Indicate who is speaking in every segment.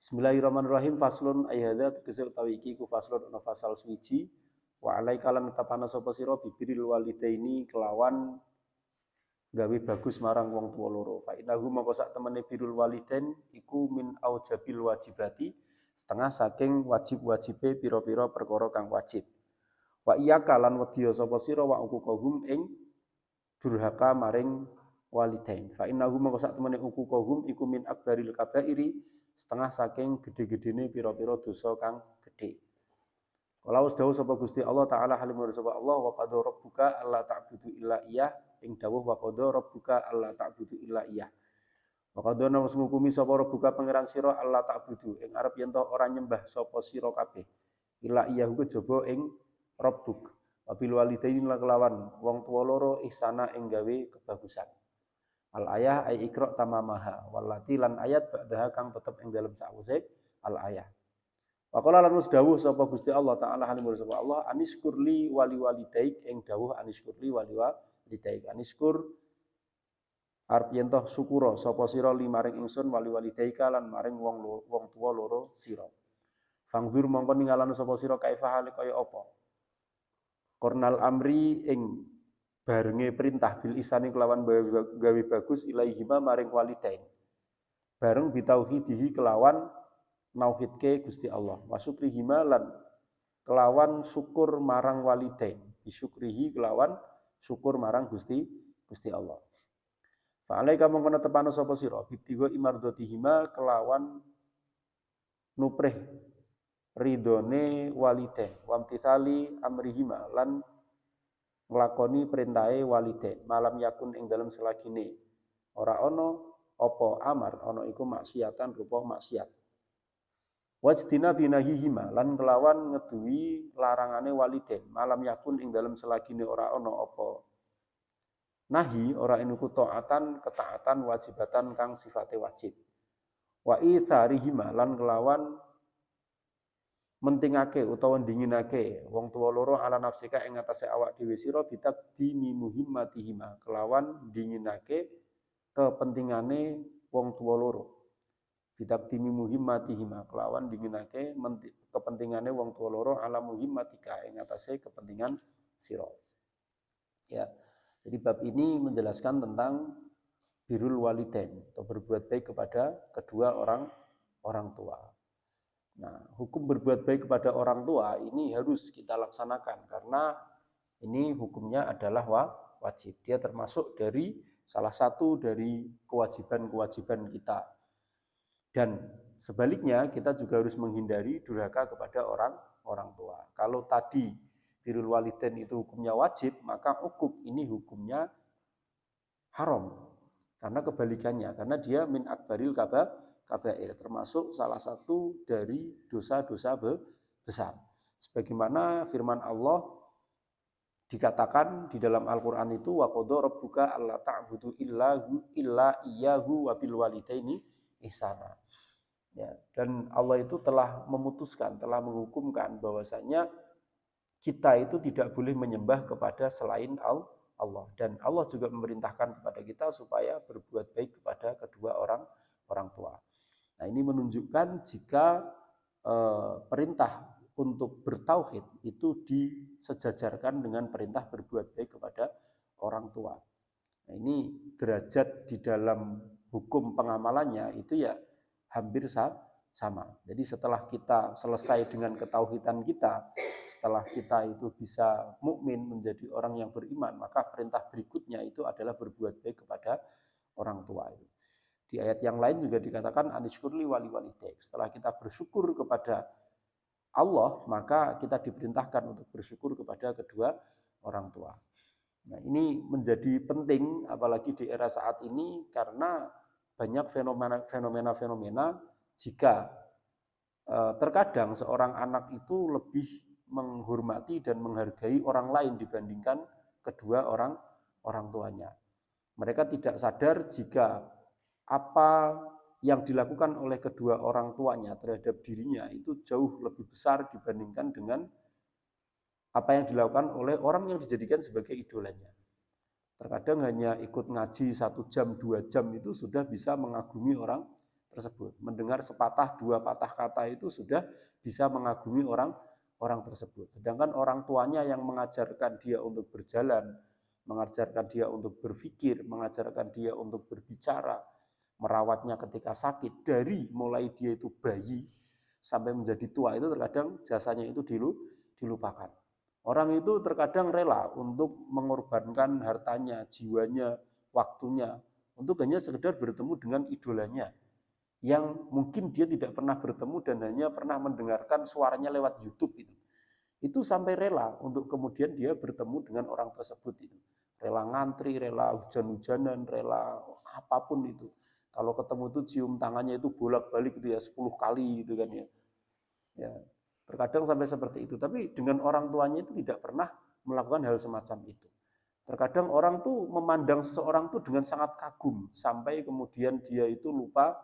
Speaker 1: Bismillahirrahmanirrahim. Faslun ayhadza tegese utawi iki ku faslun ana fasal suwiji wa alaika lan netapana sapa sira bibiril walidaini kelawan gawe bagus marang wong tuwa loro. Fa innahu mongko sak temene birul walidain iku min aujabil wajibati setengah saking wajib-wajibe pira-pira perkara kang wajib. Wa iyyaka lan wedya sapa sira wa uquqahum ing durhaka maring walidain. Fa innahu mongko sak temene uquqahum iku min akbaril kabairi setengah saking gede-gedene pira-pira dosa kang gedhe. Kalau dawuh sapa Gusti Allah taala halimur sapa Allah wa qad rabbuka alla ta'budu illa iyyah ing dawuh wa qad rabbuka alla ta'budu illa iyyah. Wa qad wis ngukumi sapa rabbuka pangeran sira alla ta'budu ing arep yen to ora nyembah sapa sira kabeh. Illa iyyah kejaba ing rabbuk. Wa bil walidaini kelawan wong tuwa loro ihsana ing gawe kebagusan. Al ayah ay ikra tamamaha wallati lan ayat ba'daha kang tetep ing dalem sawise al ayah. Wa qala lan dawuh sapa Gusti Allah taala halimur sapa Allah aniskurli wali walidaik ing dawuh aniskurli wali walidaik aniskur arep yen toh syukura sapa sira limaring ingsun wali walidaika lan maring wong tuwa loro sira. Fangzur mongko ningalana sapa sira kaifa hale kaya apa. Kornal amri ing barenge perintah bil isani kelawan gawe bagus ilaihima maring walidain. Bareng bitauhidihi kelawan nauhidke Gusti Allah. Wa syukrihima lan kelawan syukur marang walidain. Bisyukrihi kelawan syukur marang Gusti Allah. Fa alaika mongko tepano sapa sira bibtiwa imardotihima kelawan nuprih ridone walidain. Wa amtisali amrihima lan nglakoni perintahe walidain malam yakun ing dalem selagine ora ana apa amar ana iku maksiatan rupa maksiat wajdina binahihima lan kelawan ngeduwi larangane walidain malam yakun ing dalem selagine ora ana apa nahi ora enuku taatan ketaatan wajibatan kang sifate wajib wa itsarihima lan kelawan mentingake utawa ndinginake wong tuwa loro ala nafsika ing atase awak dhewe sira bitaqdimi muhimmatihima kelawan ndinginake kepentingane wong tuwa loro bitaqdimi muhimmatihima kelawan ndinginake kepentingane wong tuwa loro ala muhimmatika ing atase kepentingan sira ya. Jadi bab ini menjelaskan tentang birrul walidain atau berbuat baik kepada kedua orang tua. Nah, hukum berbuat baik kepada orang tua ini harus kita laksanakan karena ini hukumnya adalah wajib. Dia termasuk dari salah satu dari kewajiban-kewajiban kita. Dan sebaliknya kita juga harus menghindari durhaka kepada orang tua. Kalau tadi birrul walidain itu hukumnya wajib, maka uquq ini hukumnya haram. Karena kebalikannya, karena dia min akbaril kabair, termasuk salah satu dari dosa-dosa besar. Sebagaimana firman Allah dikatakan di dalam Al-Qur'an itu wa qadha rabbuka alla ta'budu illa iyyahu wa bil walidaini ihsana. Ya, dan Allah itu telah memutuskan, telah menghukumkan bahwasanya kita itu tidak boleh menyembah kepada selain Allah dan Allah juga memerintahkan kepada kita supaya berbuat baik kepada kedua orang tua. Nah, ini menunjukkan jika perintah untuk bertauhid itu disejajarkan dengan perintah berbuat baik kepada orang tua. Nah, ini derajat di dalam hukum pengamalannya itu ya hampir sama. Jadi setelah kita selesai dengan ketauhidan kita, setelah kita itu bisa mukmin menjadi orang yang beriman, maka perintah berikutnya itu adalah berbuat baik kepada orang tua itu. Di ayat yang lain juga dikatakan anishkurli wali walidaik. Setelah kita bersyukur kepada Allah, maka kita diperintahkan untuk bersyukur kepada kedua orang tua. Nah, ini menjadi penting apalagi di era saat ini karena banyak fenomena jika terkadang seorang anak itu lebih menghormati dan menghargai orang lain dibandingkan kedua orang tuanya. Mereka tidak sadar jika apa yang dilakukan oleh kedua orang tuanya terhadap dirinya itu jauh lebih besar dibandingkan dengan apa yang dilakukan oleh orang yang dijadikan sebagai idolanya. Terkadang hanya ikut ngaji 1 jam, 2 jam itu sudah bisa mengagumi orang tersebut. Mendengar sepatah dua patah kata itu sudah bisa mengagumi orang tersebut. Sedangkan orang tuanya yang mengajarkan dia untuk berjalan, mengajarkan dia untuk berpikir, mengajarkan dia untuk berbicara, merawatnya ketika sakit, dari mulai dia itu bayi sampai menjadi tua, itu terkadang jasanya itu dilupakan. Orang itu terkadang rela untuk mengorbankan hartanya, jiwanya, waktunya, untuk hanya sekedar bertemu dengan idolanya, yang mungkin dia tidak pernah bertemu dan hanya pernah mendengarkan suaranya lewat YouTube itu. Itu sampai rela untuk kemudian dia bertemu dengan orang tersebut itu. Rela ngantri, rela hujan-hujanan, rela apapun itu. Kalau ketemu itu cium tangannya itu bolak-balik itu ya 10 kali gitu kan ya. Ya, terkadang sampai seperti itu. Tapi dengan orang tuanya itu tidak pernah melakukan hal semacam itu. Terkadang orang tuh memandang seseorang tuh dengan sangat kagum sampai kemudian dia itu lupa.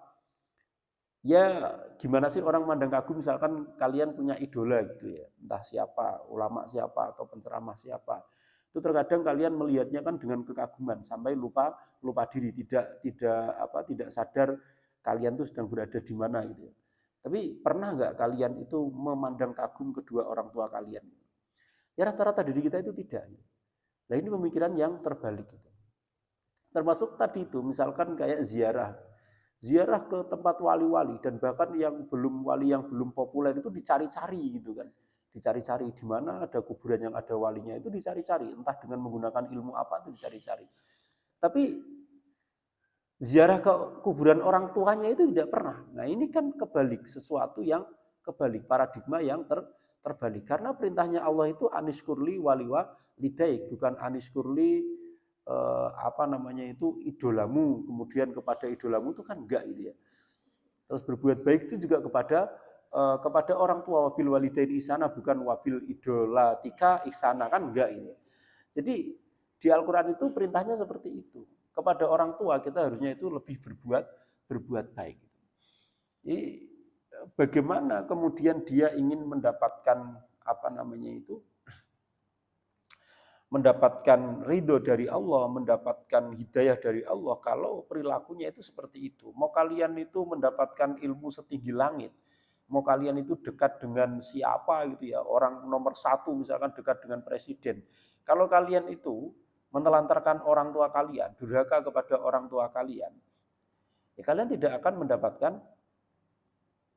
Speaker 1: Ya gimana sih orang memandang kagum, misalkan kalian punya idola gitu ya, entah siapa, ulama siapa atau penceramah siapa. Itu terkadang kalian melihatnya kan dengan kekaguman sampai lupa diri, tidak sadar kalian tuh sedang berada di mana gitu ya. Tapi pernah nggak kalian itu memandang kagum kedua orang tua kalian? Ya rata-rata diri kita itu tidak. Nah ini pemikiran yang terbalik gitu. Termasuk tadi itu, misalkan kayak ziarah ke tempat wali-wali, dan bahkan yang belum populer itu dicari-cari gitu kan. Dicari-cari di mana ada kuburan yang ada walinya, itu dicari-cari, entah dengan menggunakan ilmu apa itu dicari-cari. Tapi ziarah ke kuburan orang tuanya itu tidak pernah. Nah, ini kan kebalik, sesuatu yang kebalik, paradigma yang terbalik. Karena perintahnya Allah itu aniskurli waliwa lidaik, bukan aniskurli idolamu, kemudian kepada idolamu itu kan enggak gitu ya. Terus berbuat baik itu juga kepada orang tua, wabil walidaini ihsana, bukan wabil idolatika ihsana, kan enggak ini. Jadi di Al-Qur'an itu perintahnya seperti itu. Kepada orang tua kita harusnya itu lebih berbuat baik. Jadi bagaimana kemudian dia ingin mendapatkan mendapatkan ridho dari Allah, mendapatkan hidayah dari Allah, kalau perilakunya itu seperti itu. Mau kalian itu mendapatkan ilmu setinggi langit, mau kalian itu dekat dengan siapa gitu ya, orang nomor 1 misalkan dekat dengan presiden. Kalau kalian itu menelantarkan orang tua kalian, durhaka kepada orang tua kalian, ya kalian tidak akan mendapatkan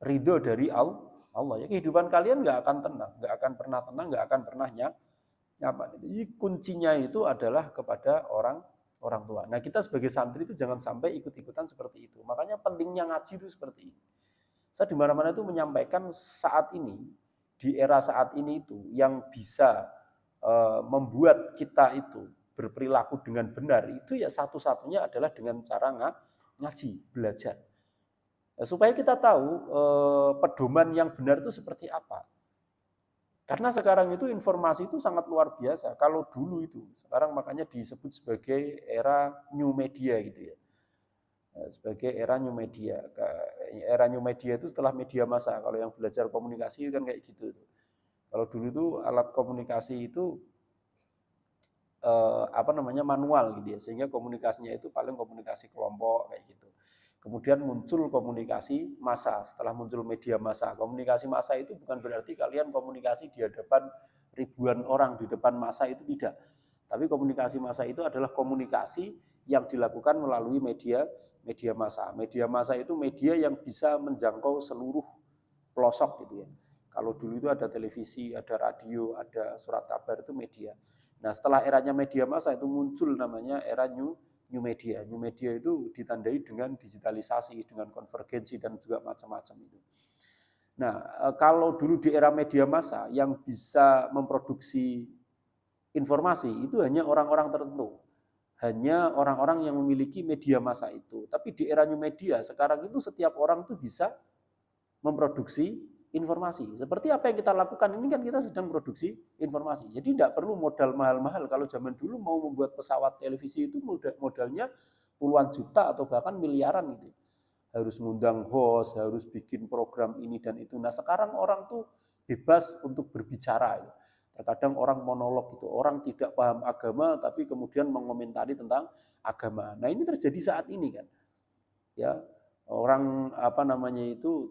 Speaker 1: ridho dari Allah. Ya, kehidupan kalian nggak akan tenang, nggak akan pernah tenang, nggak akan pernah nyaman. Jadi kuncinya itu adalah kepada orang tua. Nah, kita sebagai santri itu jangan sampai ikut-ikutan seperti itu. Makanya pentingnya ngaji itu seperti ini. Saya di mana-mana itu menyampaikan saat ini, di era saat ini itu yang bisa membuat kita itu berperilaku dengan benar, itu ya satu-satunya adalah dengan cara ngaji, belajar. Nah, supaya kita tahu pedoman yang benar itu seperti apa. Karena sekarang itu informasi itu sangat luar biasa. Kalau dulu itu, sekarang makanya disebut sebagai era new media gitu ya. Sebagai era new media. Era new media itu setelah media massa. Kalau yang belajar komunikasi kan kayak gitu. Kalau dulu itu alat komunikasi itu manual gitu ya. Sehingga komunikasinya itu paling komunikasi kelompok kayak gitu. Kemudian muncul komunikasi massa. Setelah muncul media massa, komunikasi massa itu bukan berarti kalian komunikasi di hadapan ribuan orang, di depan massa, itu tidak. Tapi komunikasi massa itu adalah komunikasi yang dilakukan melalui media massa. Media massa itu media yang bisa menjangkau seluruh pelosok gitu ya. Kalau dulu itu ada televisi, ada radio, ada surat kabar, itu media. Nah, setelah eranya media massa itu muncul namanya era new media. New media itu ditandai dengan digitalisasi, dengan konvergensi, dan juga macam-macam itu. Nah, kalau dulu di era media massa yang bisa memproduksi informasi itu hanya orang-orang tertentu. Hanya orang-orang yang memiliki media massa itu. Tapi di era new media sekarang itu setiap orang itu bisa memproduksi informasi. Seperti apa yang kita lakukan ini, kan kita sedang produksi informasi. Jadi tidak perlu modal mahal-mahal. Kalau zaman dulu mau membuat pesawat televisi itu modalnya puluhan juta atau bahkan miliaran gitu. Harus ngundang host, harus bikin program ini dan itu. Nah, sekarang orang tuh bebas untuk berbicara. Terkadang orang monolog gitu, orang tidak paham agama tapi kemudian mengomentari tentang agama. Nah, ini terjadi saat ini kan. Ya, Orang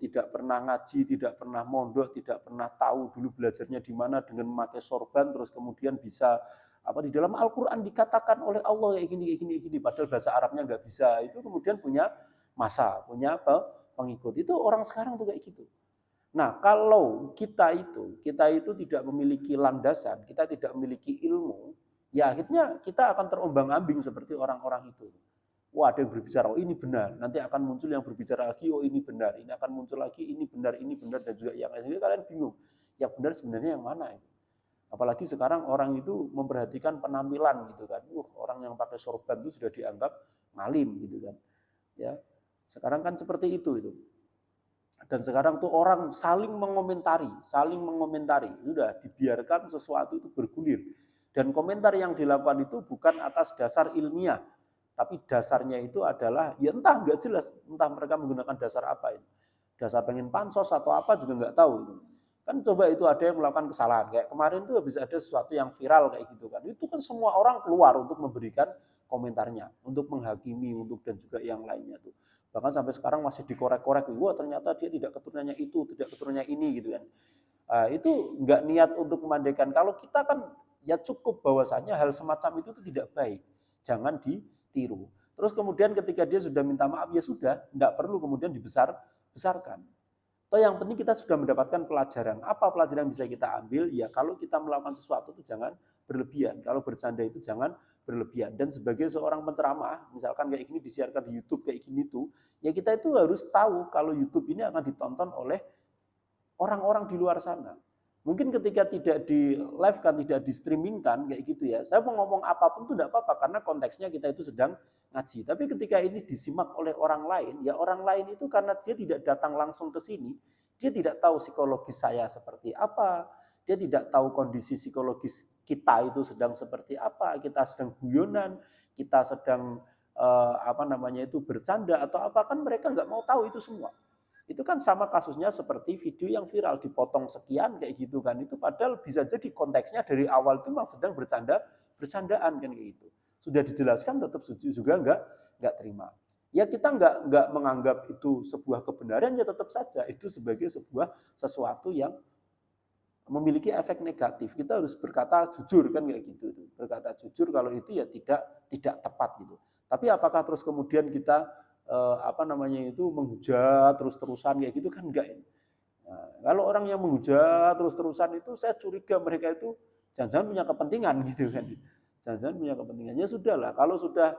Speaker 1: tidak pernah ngaji, tidak pernah mondok, tidak pernah tahu dulu belajarnya di mana dengan memakai sorban, terus kemudian bisa di dalam Al-Quran dikatakan oleh Allah kayak gini, padahal bahasa Arabnya nggak bisa, itu kemudian punya masa, punya pengikut. Itu orang sekarang tuh kayak gitu. Nah, kalau kita itu tidak memiliki landasan, kita tidak memiliki ilmu, ya akhirnya kita akan terombang-ambing seperti orang-orang itu. Wah, ada yang berbicara, oh ini benar. Nanti akan muncul yang berbicara lagi, oh ini benar. Ini akan muncul lagi, ini benar, dan juga yang lain. Jadi kalian bingung, yang benar sebenarnya yang mana itu. Apalagi sekarang orang itu memperhatikan penampilan gitu kan. Orang yang pakai sorban itu sudah dianggap ngalim gitu kan. Ya, sekarang kan seperti itu. Dan sekarang tuh orang saling mengomentari. Sudah dibiarkan sesuatu itu bergulir. Dan komentar yang dilakukan itu bukan atas dasar ilmiah, tapi dasarnya itu adalah ya entah nggak jelas, entah mereka menggunakan dasar apa itu. Dasar pengen pansos atau apa juga nggak tahu itu. Kan coba itu ada yang melakukan kesalahan kayak kemarin tuh habis ada sesuatu yang viral kayak gitu kan. Itu kan semua orang keluar untuk memberikan komentarnya, untuk menghakimi, untuk dan juga yang lainnya tuh. Bahkan sampai sekarang masih dikorek-korek, wah ternyata dia tidak keturunannya itu, tidak keturunannya ini gitu kan. Itu nggak niat untuk memandaikan. Kalau kita kan ya cukup bahwasanya hal semacam itu tidak baik. Jangan ditiru. Terus kemudian ketika dia sudah minta maaf, ya sudah, tidak perlu kemudian dibesarkan. Toh yang penting kita sudah mendapatkan pelajaran. Apa pelajaran yang bisa kita ambil? Ya kalau kita melakukan sesuatu itu jangan berlebihan. Kalau bercanda itu jangan berlebihan. Dan sebagai seorang penceramah, misalkan kayak gini disiarkan di YouTube kayak gini tuh, ya kita itu harus tahu kalau YouTube ini akan ditonton oleh orang-orang di luar sana. Mungkin ketika tidak di live kan, tidak di streaming kan, kayak gitu ya. Saya mau ngomong apapun itu tidak apa-apa karena konteksnya kita itu sedang ngaji. Tapi ketika ini disimak oleh orang lain, ya orang lain itu karena dia tidak datang langsung ke sini, dia tidak tahu psikologis saya seperti apa, dia tidak tahu kondisi psikologis kita itu sedang seperti apa, kita sedang guyonan, kita sedang bercanda atau apa, kan mereka nggak mau tahu itu semua. Itu kan sama kasusnya seperti video yang viral dipotong sekian kayak gitu kan. Itu padahal bisa jadi konteksnya dari awal itu memang sedang bercandaan kan kayak gitu. Sudah dijelaskan tetap juga enggak terima. Ya kita enggak menganggap itu sebuah kebenaran, ya tetap saja itu sebagai sebuah sesuatu yang memiliki efek negatif. Kita harus berkata jujur kan kayak gitu. Berkata jujur kalau itu ya tidak tepat gitu. Tapi apakah terus kemudian kita menghujat terus-terusan kayak gitu kan enggak. Nah, kalau orang yang menghujat terus-terusan itu saya curiga mereka itu jangan-jangan punya kepentingan gitu kan. Jangan-jangan punya kepentingannya sudahlah. Kalau sudah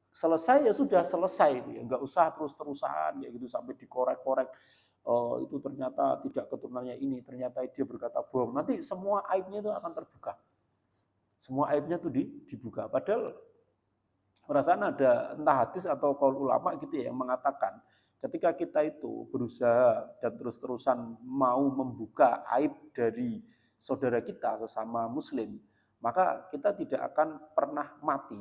Speaker 1: selesai ya sudah selesai itu ya. Enggak usah terus-terusan kayak gitu sampai dikorek-korek. Oh, itu ternyata tidak keturunannya ini, ternyata dia berkata bohong. Nanti semua aibnya itu akan terbuka. Semua aibnya itu dibuka. Padahal perasaan ada entah hadis atau qaul ulama gitu ya yang mengatakan ketika kita itu berusaha dan terus-terusan mau membuka aib dari saudara kita sesama muslim, maka kita tidak akan pernah mati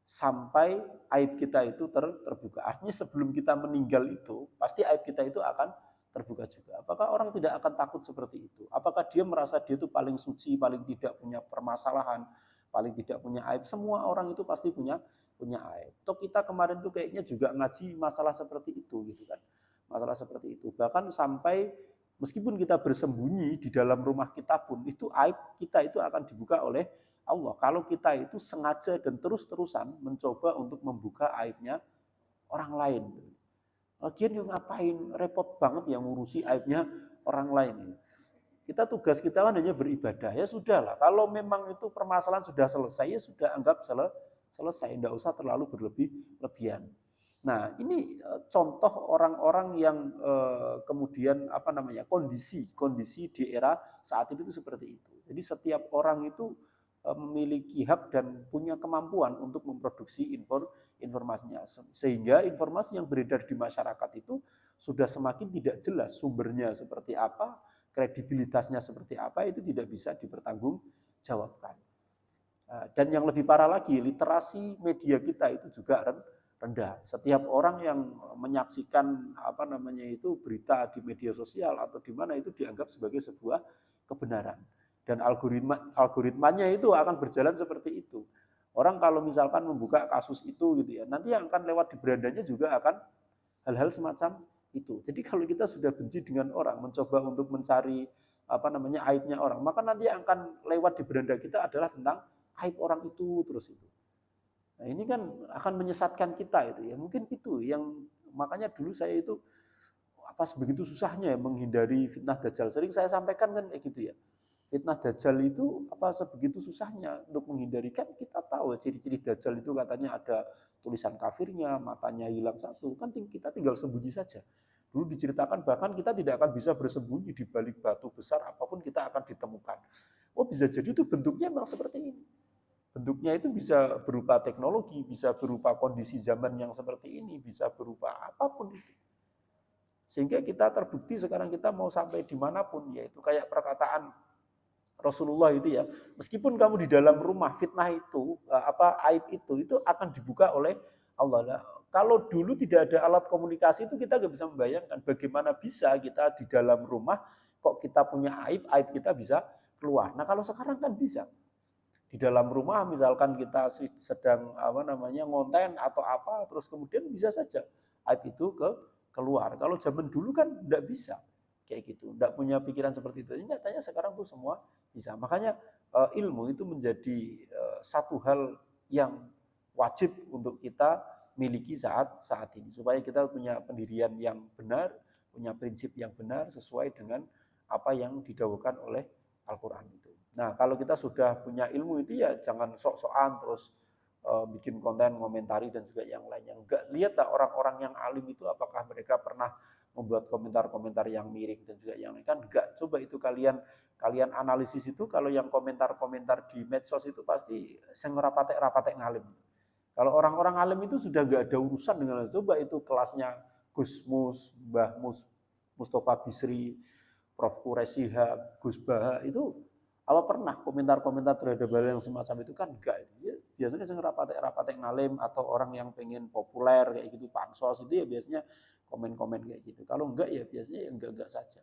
Speaker 1: sampai aib kita itu terbuka. Artinya sebelum kita meninggal itu, pasti aib kita itu akan terbuka juga. Apakah orang tidak akan takut seperti itu? Apakah dia merasa dia itu paling suci, paling tidak punya permasalahan, paling tidak punya aib? Semua orang itu pasti punya aib. Toh kita kemarin tuh kayaknya juga ngaji masalah seperti itu gitu kan. Masalah seperti itu. Bahkan sampai meskipun kita bersembunyi di dalam rumah kita pun itu aib kita itu akan dibuka oleh Allah. Kalau kita itu sengaja dan terus-terusan mencoba untuk membuka aibnya orang lain. Lagian yang ngapain repot banget yang ngurusi aibnya orang lain. Kita tugas kita kan hanya beribadah. Ya sudahlah, kalau memang itu permasalahan sudah selesai, ya sudah anggap selesai, tidak usah terlalu berlebihan. Nah, ini contoh orang-orang yang kemudian kondisi di era saat itu seperti itu. Jadi setiap orang itu memiliki hak dan punya kemampuan untuk memproduksi informasinya. Sehingga informasi yang beredar di masyarakat itu sudah semakin tidak jelas sumbernya seperti apa, kredibilitasnya seperti apa, itu tidak bisa dipertanggungjawabkan. Dan yang lebih parah lagi, literasi media kita itu juga rendah. Setiap orang yang menyaksikan berita di media sosial atau di mana itu dianggap sebagai sebuah kebenaran. Dan algoritmanya itu akan berjalan seperti itu. Orang kalau misalkan membuka kasus itu gitu ya, nanti yang akan lewat di berandanya juga akan hal-hal semacam itu. Jadi kalau kita sudah benci dengan orang, mencoba untuk mencari aibnya orang, maka nanti yang akan lewat di beranda kita adalah tentang aib orang itu terus itu. Nah, ini kan akan menyesatkan kita itu ya. Mungkin itu yang makanya dulu saya itu begitu susahnya ya menghindari fitnah dajjal. Sering saya sampaikan kan kayak gitu ya. Fitnah dajjal itu sebegitu susahnya untuk menghindari, kan kita tahu ciri-ciri dajjal itu katanya ada tulisan kafirnya, matanya hilang satu, kan kita tinggal sembunyi saja. Dulu diceritakan bahkan kita tidak akan bisa bersembunyi di balik batu besar apapun kita akan ditemukan. Oh, bisa jadi itu bentuknya memang seperti ini. Bentuknya itu bisa berupa teknologi, bisa berupa kondisi zaman yang seperti ini, bisa berupa apapun itu. Sehingga kita terbukti sekarang kita mau sampai dimanapun, yaitu kayak perkataan Rasulullah itu ya, meskipun kamu di dalam rumah, fitnah itu, aib itu akan dibuka oleh Allah. Nah, kalau dulu tidak ada alat komunikasi itu kita nggak bisa membayangkan bagaimana bisa kita di dalam rumah kok kita punya aib kita bisa keluar. Nah kalau sekarang kan bisa. Di dalam rumah misalkan kita sedang ngonten atau apa, terus kemudian bisa saja aib itu keluar. Kalau zaman dulu kan tidak bisa kayak gitu, tidak punya pikiran seperti itu. Ini nyatanya sekarang tuh semua bisa. Makanya ilmu itu menjadi satu hal yang wajib untuk kita miliki saat ini, supaya kita punya pendirian yang benar, punya prinsip yang benar sesuai dengan apa yang didhawuhkan oleh Al-Quran itu. Nah, kalau kita sudah punya ilmu itu ya jangan sok-sokan terus bikin konten, komentari dan juga yang lainnya. Enggak, lihatlah orang-orang yang alim itu apakah mereka pernah membuat komentar-komentar yang miring dan juga yang lain. Kan enggak. Coba itu kalian analisis itu, kalau yang komentar-komentar di medsos itu pasti sing rapatek ngalim. Kalau orang-orang alim itu sudah enggak ada urusan dengan, coba itu kelasnya Gus Mus, Mbah Mus, Mustafa Bisri, Prof. Quraisyihab, Gus Baha, itu apa pernah komentar-komentar terhadap hal yang semacam itu? Kan enggak. Ya, biasanya sing rapatek ngalim atau orang yang pengen populer kayak gitu, pansos itu ya biasanya komen-komen kayak gitu. Kalau enggak ya biasanya ya enggak saja.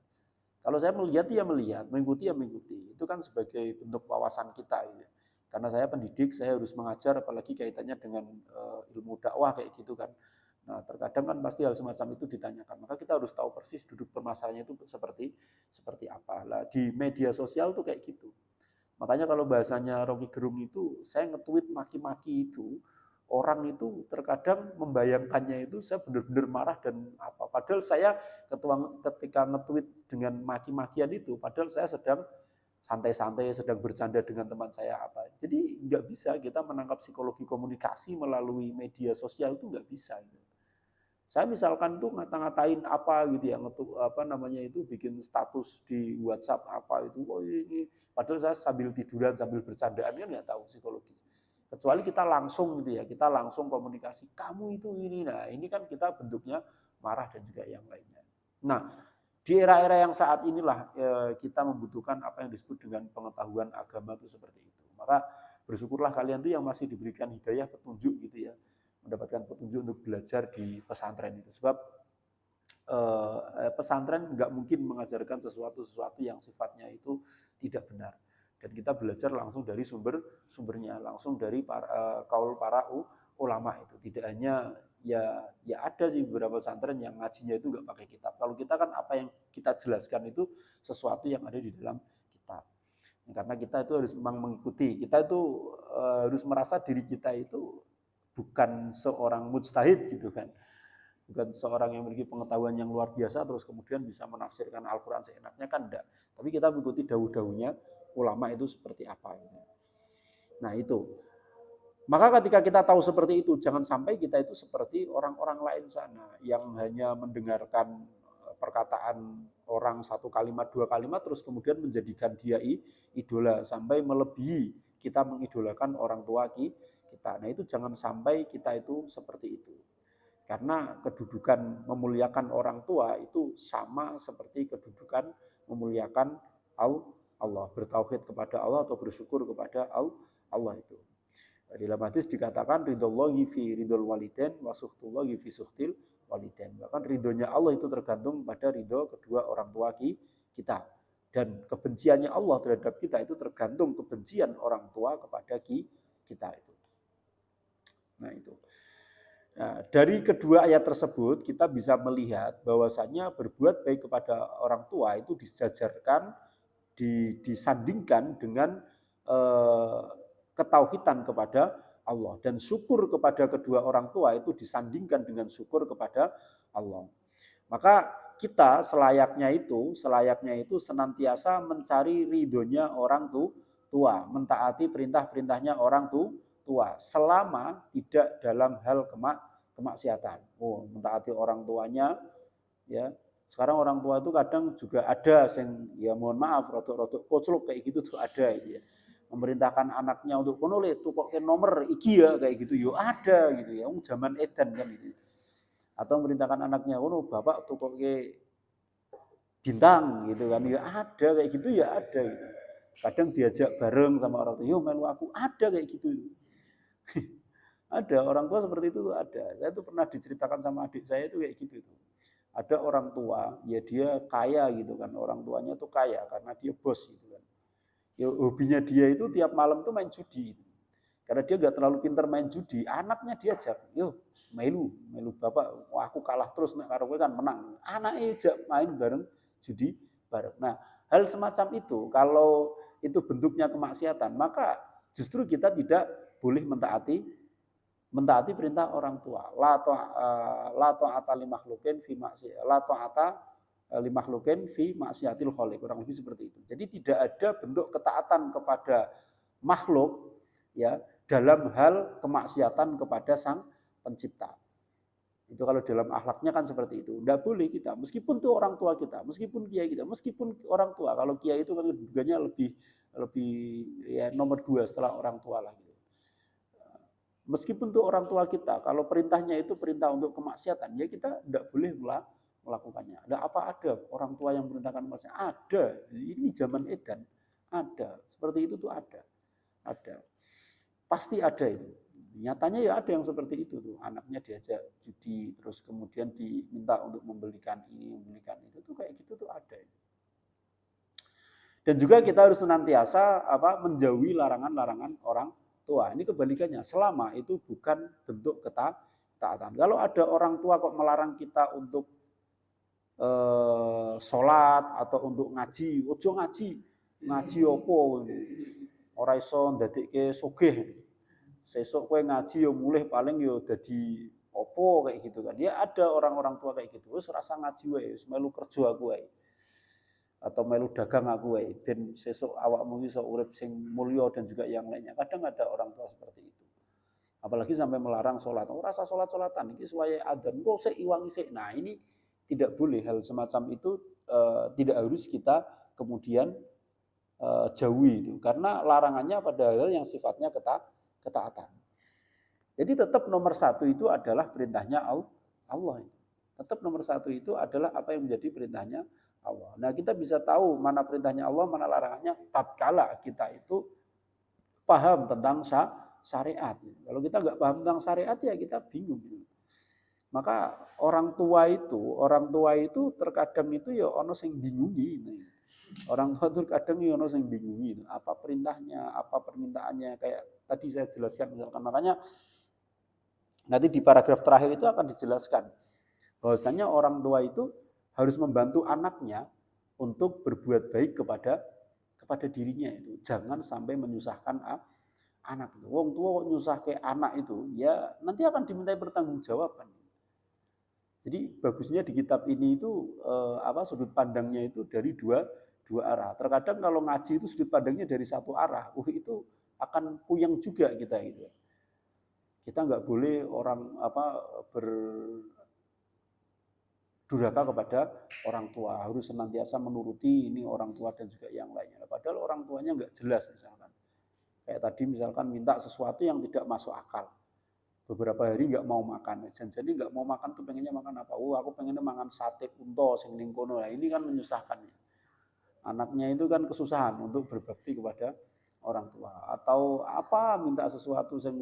Speaker 1: Kalau saya melihat ya melihat, mengikuti ya mengikuti. Itu kan sebagai bentuk wawasan kita ya. Karena saya pendidik, saya harus mengajar apalagi kaitannya dengan ilmu dakwah kayak gitu kan. Nah, terkadang kan pasti hal semacam itu ditanyakan. Maka kita harus tahu persis duduk permasalahannya itu seperti apa. Lah di media sosial tuh kayak gitu. Makanya kalau bahasanya Rocky Gerung itu, saya nge-tweet maki-maki itu, orang itu terkadang membayangkannya itu saya benar-benar marah dan apa. Padahal saya ketika nge-tweet dengan maki-makian itu, padahal saya sedang santai-santai, sedang bercanda dengan teman saya apa. Jadi nggak bisa kita menangkap psikologi komunikasi melalui media sosial, itu nggak bisa. Gitu. Saya misalkan tuh ngata-ngatain apa gitu ya, bikin status di WhatsApp apa itu, oh ini, padahal saya sambil tiduran, sambil bercandaan kan nggak tahu psikologis. Kecuali kita langsung gitu ya, kita langsung komunikasi, kamu itu ini, nah ini kan kita bentuknya marah dan juga yang lainnya. Nah, di era-era yang saat inilah kita membutuhkan apa yang disebut dengan pengetahuan agama itu seperti itu. Maka bersyukurlah kalian tuh yang masih diberikan hidayah, petunjuk gitu ya, mendapatkan petunjuk untuk belajar di pesantren itu. Sebab pesantren nggak mungkin mengajarkan sesuatu yang sifatnya itu tidak benar. Dan kita belajar langsung dari sumbernya, langsung dari kaul para ulama itu. Tidak hanya ya ada sih beberapa pesantren yang ngajinya itu nggak pakai kitab. Kalau kita kan apa yang kita jelaskan itu sesuatu yang ada di dalam kitab. Karena kita itu harus memang mengikuti. Kita itu harus merasa diri kita itu bukan seorang mujtahid gitu kan. Bukan seorang yang memiliki pengetahuan yang luar biasa terus kemudian bisa menafsirkan Al-Quran seenaknya, kan enggak. Tapi kita mengikuti dawuh-dawuhnya ulama itu seperti apa. Nah itu. Maka ketika kita tahu seperti itu, jangan sampai kita itu seperti orang-orang lain sana yang hanya mendengarkan perkataan orang satu kalimat, dua kalimat, terus kemudian menjadikan dia idola sampai melebihi kita mengidolakan orang tua kita. Nah itu jangan sampai kita itu seperti itu. Karena kedudukan memuliakan orang tua itu sama seperti kedudukan memuliakan Allah, bertauhid kepada Allah atau bersyukur kepada Allah itu. Di dalam hadis dikatakan ridhollahi fi ridhol walidain wa sukhtullahi fi sukhtil walidain. Bahkan ridhonya Allah itu tergantung pada ridho kedua orang tua kita. Dan kebenciannya Allah terhadap kita itu tergantung kebencian orang tua kepada kita itu. Nah itu. Nah, dari kedua ayat tersebut kita bisa melihat bahwasanya berbuat baik kepada orang tua itu disejajarkan, disandingkan dengan eh, ketauhidan kepada Allah, dan syukur kepada kedua orang tua itu disandingkan dengan syukur kepada Allah. Maka kita selayaknya itu senantiasa mencari ridhonya orang tua, mentaati perintah-perintahnya orang tua selama tidak dalam hal kemaksiatan. Oh, mentaati orang tuanya ya. Sekarang orang tua itu kadang juga ada yang ya mohon maaf rodok-rodok koclok kayak gitu tuh ada gitu ya. Memerintahkan anaknya untuk kono le tukoke nomor iki ya kayak gitu yo ada gitu ya. Zaman edan kan gitu. Atau memerintahkan anaknya kono bapak tukoke bintang gitu kan ya ada kayak gitu ya ada gitu. Kadang diajak bareng sama orang tua, yo melu aku ada kayak gitu. Ada orang tua seperti itu tuh ada. Saya tuh pernah diceritakan sama adik saya itu kayak gitu tuh. Ada orang tua, ya dia kaya gitu kan. Orang tuanya tuh kaya karena dia bos gitu kan. Ya, hobinya dia itu tiap malam tuh main judi. Gitu. Karena dia gak terlalu pintar main judi, anaknya diajak, yo melu bapak, wah aku kalah terus nek karo kowe kan menang. Anaknya ajak main bareng judi bareng. Nah, hal semacam itu kalau itu bentuknya kemaksiatan, maka justru kita tidak boleh mentaati perintah orang tua. La ta'ata li makhluqin fi maksiatil khaliq. Kurang lebih seperti itu. Jadi tidak ada bentuk ketaatan kepada makhluk ya dalam hal kemaksiatan kepada sang pencipta. Itu kalau dalam akhlaknya kan seperti itu. Tidak boleh kita, meskipun itu orang tua kita, meskipun kiai kita, meskipun orang tua. Kalau kiai itu kan hubungannya lebih ya nomor 2 setelah orang tua lah. Meskipun itu orang tua kita, kalau perintahnya itu perintah untuk kemaksiatan, ya kita tidak boleh melakukannya. Ada apa ada orang tua yang perintahkan kemaksiatan? Ada. Ini zaman edan. Ada. Seperti itu tuh ada. Ada. Pasti ada itu. Nyatanya ya ada yang seperti itu tuh. Anaknya diajak judi, terus kemudian diminta untuk membelikan ini, membelikan itu tuh kayak gitu tuh ada. Dan juga kita harus senantiasa menjauhi larangan-larangan orang tua. Ini kebalikannya, selama itu bukan bentuk ketaatan. Kalau ada orang tua kok melarang kita untuk sholat atau untuk ngaji, ojo ngaji opo, ora iso ndadekke sugih. Sesuk kowe ngaji yo mulih paling yo dadi opo kayak gitu kan. Ya ada orang-orang tua kayak gitu. Wis rasa ngaji wae, wis melu kerja aku wae. Atau melu dagang aku wae ben sesuk awakmu iso urip sing mulya dan juga yang lainnya. Kadang ada orang tua seperti itu. Apalagi sampai melarang sholat. Oh, rasa sholat-sholatan iki suwaye adzan kok sik iwangi sik. Nah, ini tidak boleh hal semacam itu tidak harus kita kemudian jauhi itu karena larangannya pada hal yang sifatnya ketaatan. Jadi tetap nomor 1 itu adalah perintahnya Allah. Tetap nomor 1 itu adalah apa yang menjadi perintahnya Allah. Nah, kita bisa tahu mana perintahnya Allah, mana larangannya tatkala kita itu paham tentang syariat. Kalau kita nggak paham tentang syariat ya kita bingung. Maka orang tua itu terkadang itu ya ono sing bingungi. Orang tua itu kadang ya ono sing bingungi. Apa perintahnya, apa permintaannya, kayak tadi saya jelaskan misalkan. Makanya nanti di paragraf terakhir itu akan dijelaskan bahwasanya orang tua itu harus membantu anaknya untuk berbuat baik kepada dirinya itu. Jangan sampai menyusahkan anak itu. Wong tua nyusahke anak itu, ya nanti akan dimintai pertanggungjawaban. Jadi bagusnya di kitab ini itu sudut pandangnya itu dari dua arah. Terkadang kalau ngaji itu sudut pandangnya dari satu arah, itu akan puyeng juga kita gitu. Kita nggak boleh orang durhaka kepada orang tua, harus senantiasa menuruti ini orang tua dan juga yang lainnya. Padahal orang tuanya nggak jelas misalkan. Kayak tadi misalkan minta sesuatu yang tidak masuk akal. Beberapa hari nggak mau makan, jadi nggak mau makan tuh pengennya makan apa? Aku pengennya makan sate kunto sing ning kono. Nah, ini kan menyusahkan. Anaknya itu kan kesusahan untuk berbakti kepada orang tua. Atau minta sesuatu sing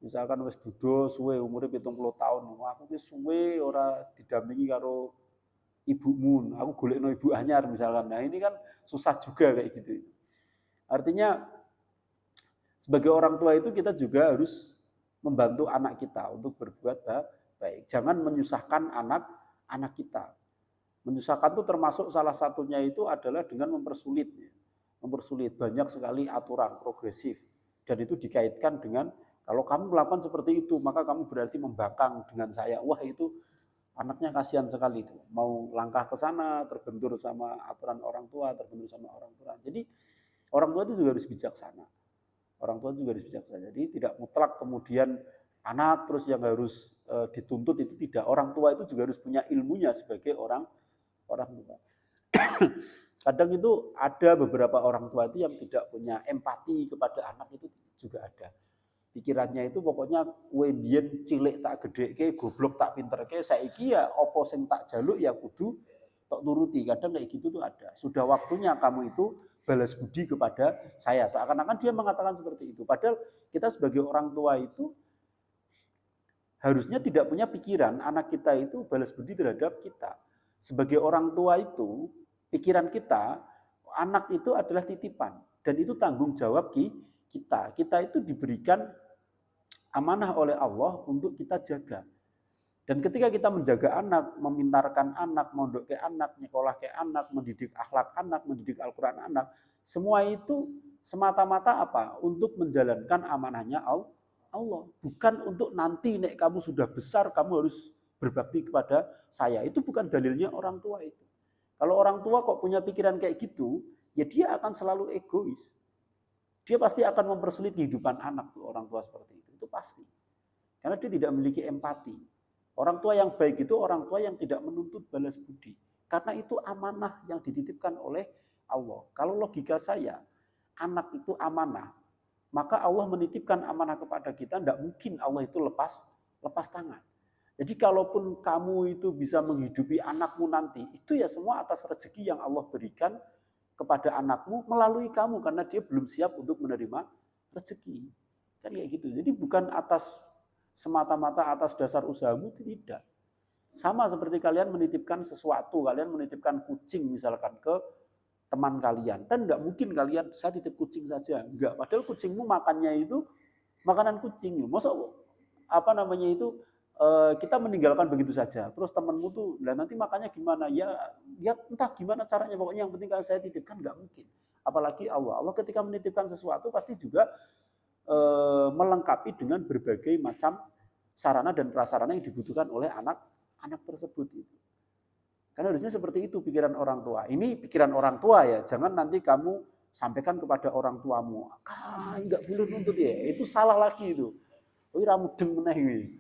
Speaker 1: misalkan wis duda suwe umure 70 tahun, aku wis suwe ora didampingi karo ibumu, aku golekno ibu anyar misalkan. Nah, ini kan susah juga kayak gitu. Artinya sebagai orang tua itu kita juga harus membantu anak kita untuk berbuat baik. Jangan menyusahkan anak kita. Menyusahkan itu termasuk salah satunya itu adalah dengan mempersulit. Mempersulit banyak sekali aturan progresif. Dan itu dikaitkan dengan kalau kamu melakukan seperti itu, maka kamu berarti membangkang dengan saya. Wah, itu anaknya kasihan sekali itu. Mau langkah ke sana, terbentur sama aturan orang tua, terbentur sama orang tua. Jadi orang tua itu juga harus bijaksana. Orang tua juga harus bijaksana. Jadi tidak mutlak kemudian anak terus yang harus dituntut itu tidak. Orang tua itu juga harus punya ilmunya sebagai orang tua. Kadang itu ada beberapa orang tua itu yang tidak punya empati kepada anak, itu juga ada. Pikirannya itu pokoknya kue biyen cilik tak gedheke, goblok tak pinterke, saiki ya apa sing tak jaluk ya kudu tok turuti. Kadang kayak gitu tuh ada. Sudah waktunya kamu itu balas budi kepada saya. Seakan-akan dia mengatakan seperti itu. Padahal kita sebagai orang tua itu harusnya tidak punya pikiran anak kita itu balas budi terhadap kita. Sebagai orang tua itu, pikiran kita, anak itu adalah titipan. Dan itu tanggung jawab kita. Kita itu diberikan amanah oleh Allah untuk kita jaga. Dan ketika kita menjaga anak, memintarkan anak, mondok ke anak, nyekolah ke anak, mendidik akhlak anak, mendidik Al-Quran anak, semua itu semata-mata apa? Untuk menjalankan amanahnya Allah. Bukan untuk nanti nek kamu sudah besar, kamu harus berbakti kepada saya. Itu bukan dalilnya orang tua itu. Kalau orang tua kok punya pikiran kayak gitu, ya dia akan selalu egois. Dia pasti akan mempersulit kehidupan anak tuh, orang tua seperti itu. Itu pasti. Karena dia tidak memiliki empati. Orang tua yang baik itu orang tua yang tidak menuntut balas budi. Karena itu amanah yang dititipkan oleh Allah. Kalau logika saya, anak itu amanah, maka Allah menitipkan amanah kepada kita, tidak mungkin Allah itu lepas tangan. Jadi kalaupun kamu itu bisa menghidupi anakmu nanti, itu ya semua atas rezeki yang Allah berikan kepada anakmu melalui kamu, karena dia belum siap untuk menerima rezeki. Kan kayak gitu. Jadi bukan semata-mata atas dasar usahamu, tidak. Sama seperti kalian menitipkan sesuatu, kalian menitipkan kucing misalkan ke teman kalian. Dan enggak mungkin kalian, saya titip kucing saja. Enggak, padahal kucingmu makannya itu makanan kucing. Masa kita meninggalkan begitu saja. Terus temanmu tuh, nanti makannya gimana? Ya entah gimana caranya, pokoknya yang penting kalau saya titipkan, enggak mungkin. Apalagi Allah. Allah ketika menitipkan sesuatu pasti juga melengkapi dengan berbagai macam sarana dan prasarana yang dibutuhkan oleh anak tersebut itu. Karena harusnya seperti itu pikiran orang tua. Ini pikiran orang tua ya, jangan nanti kamu sampaikan kepada orang tuamu. Enggak boleh nuntut ya, itu salah lagi itu. Oh, ramudeng meneh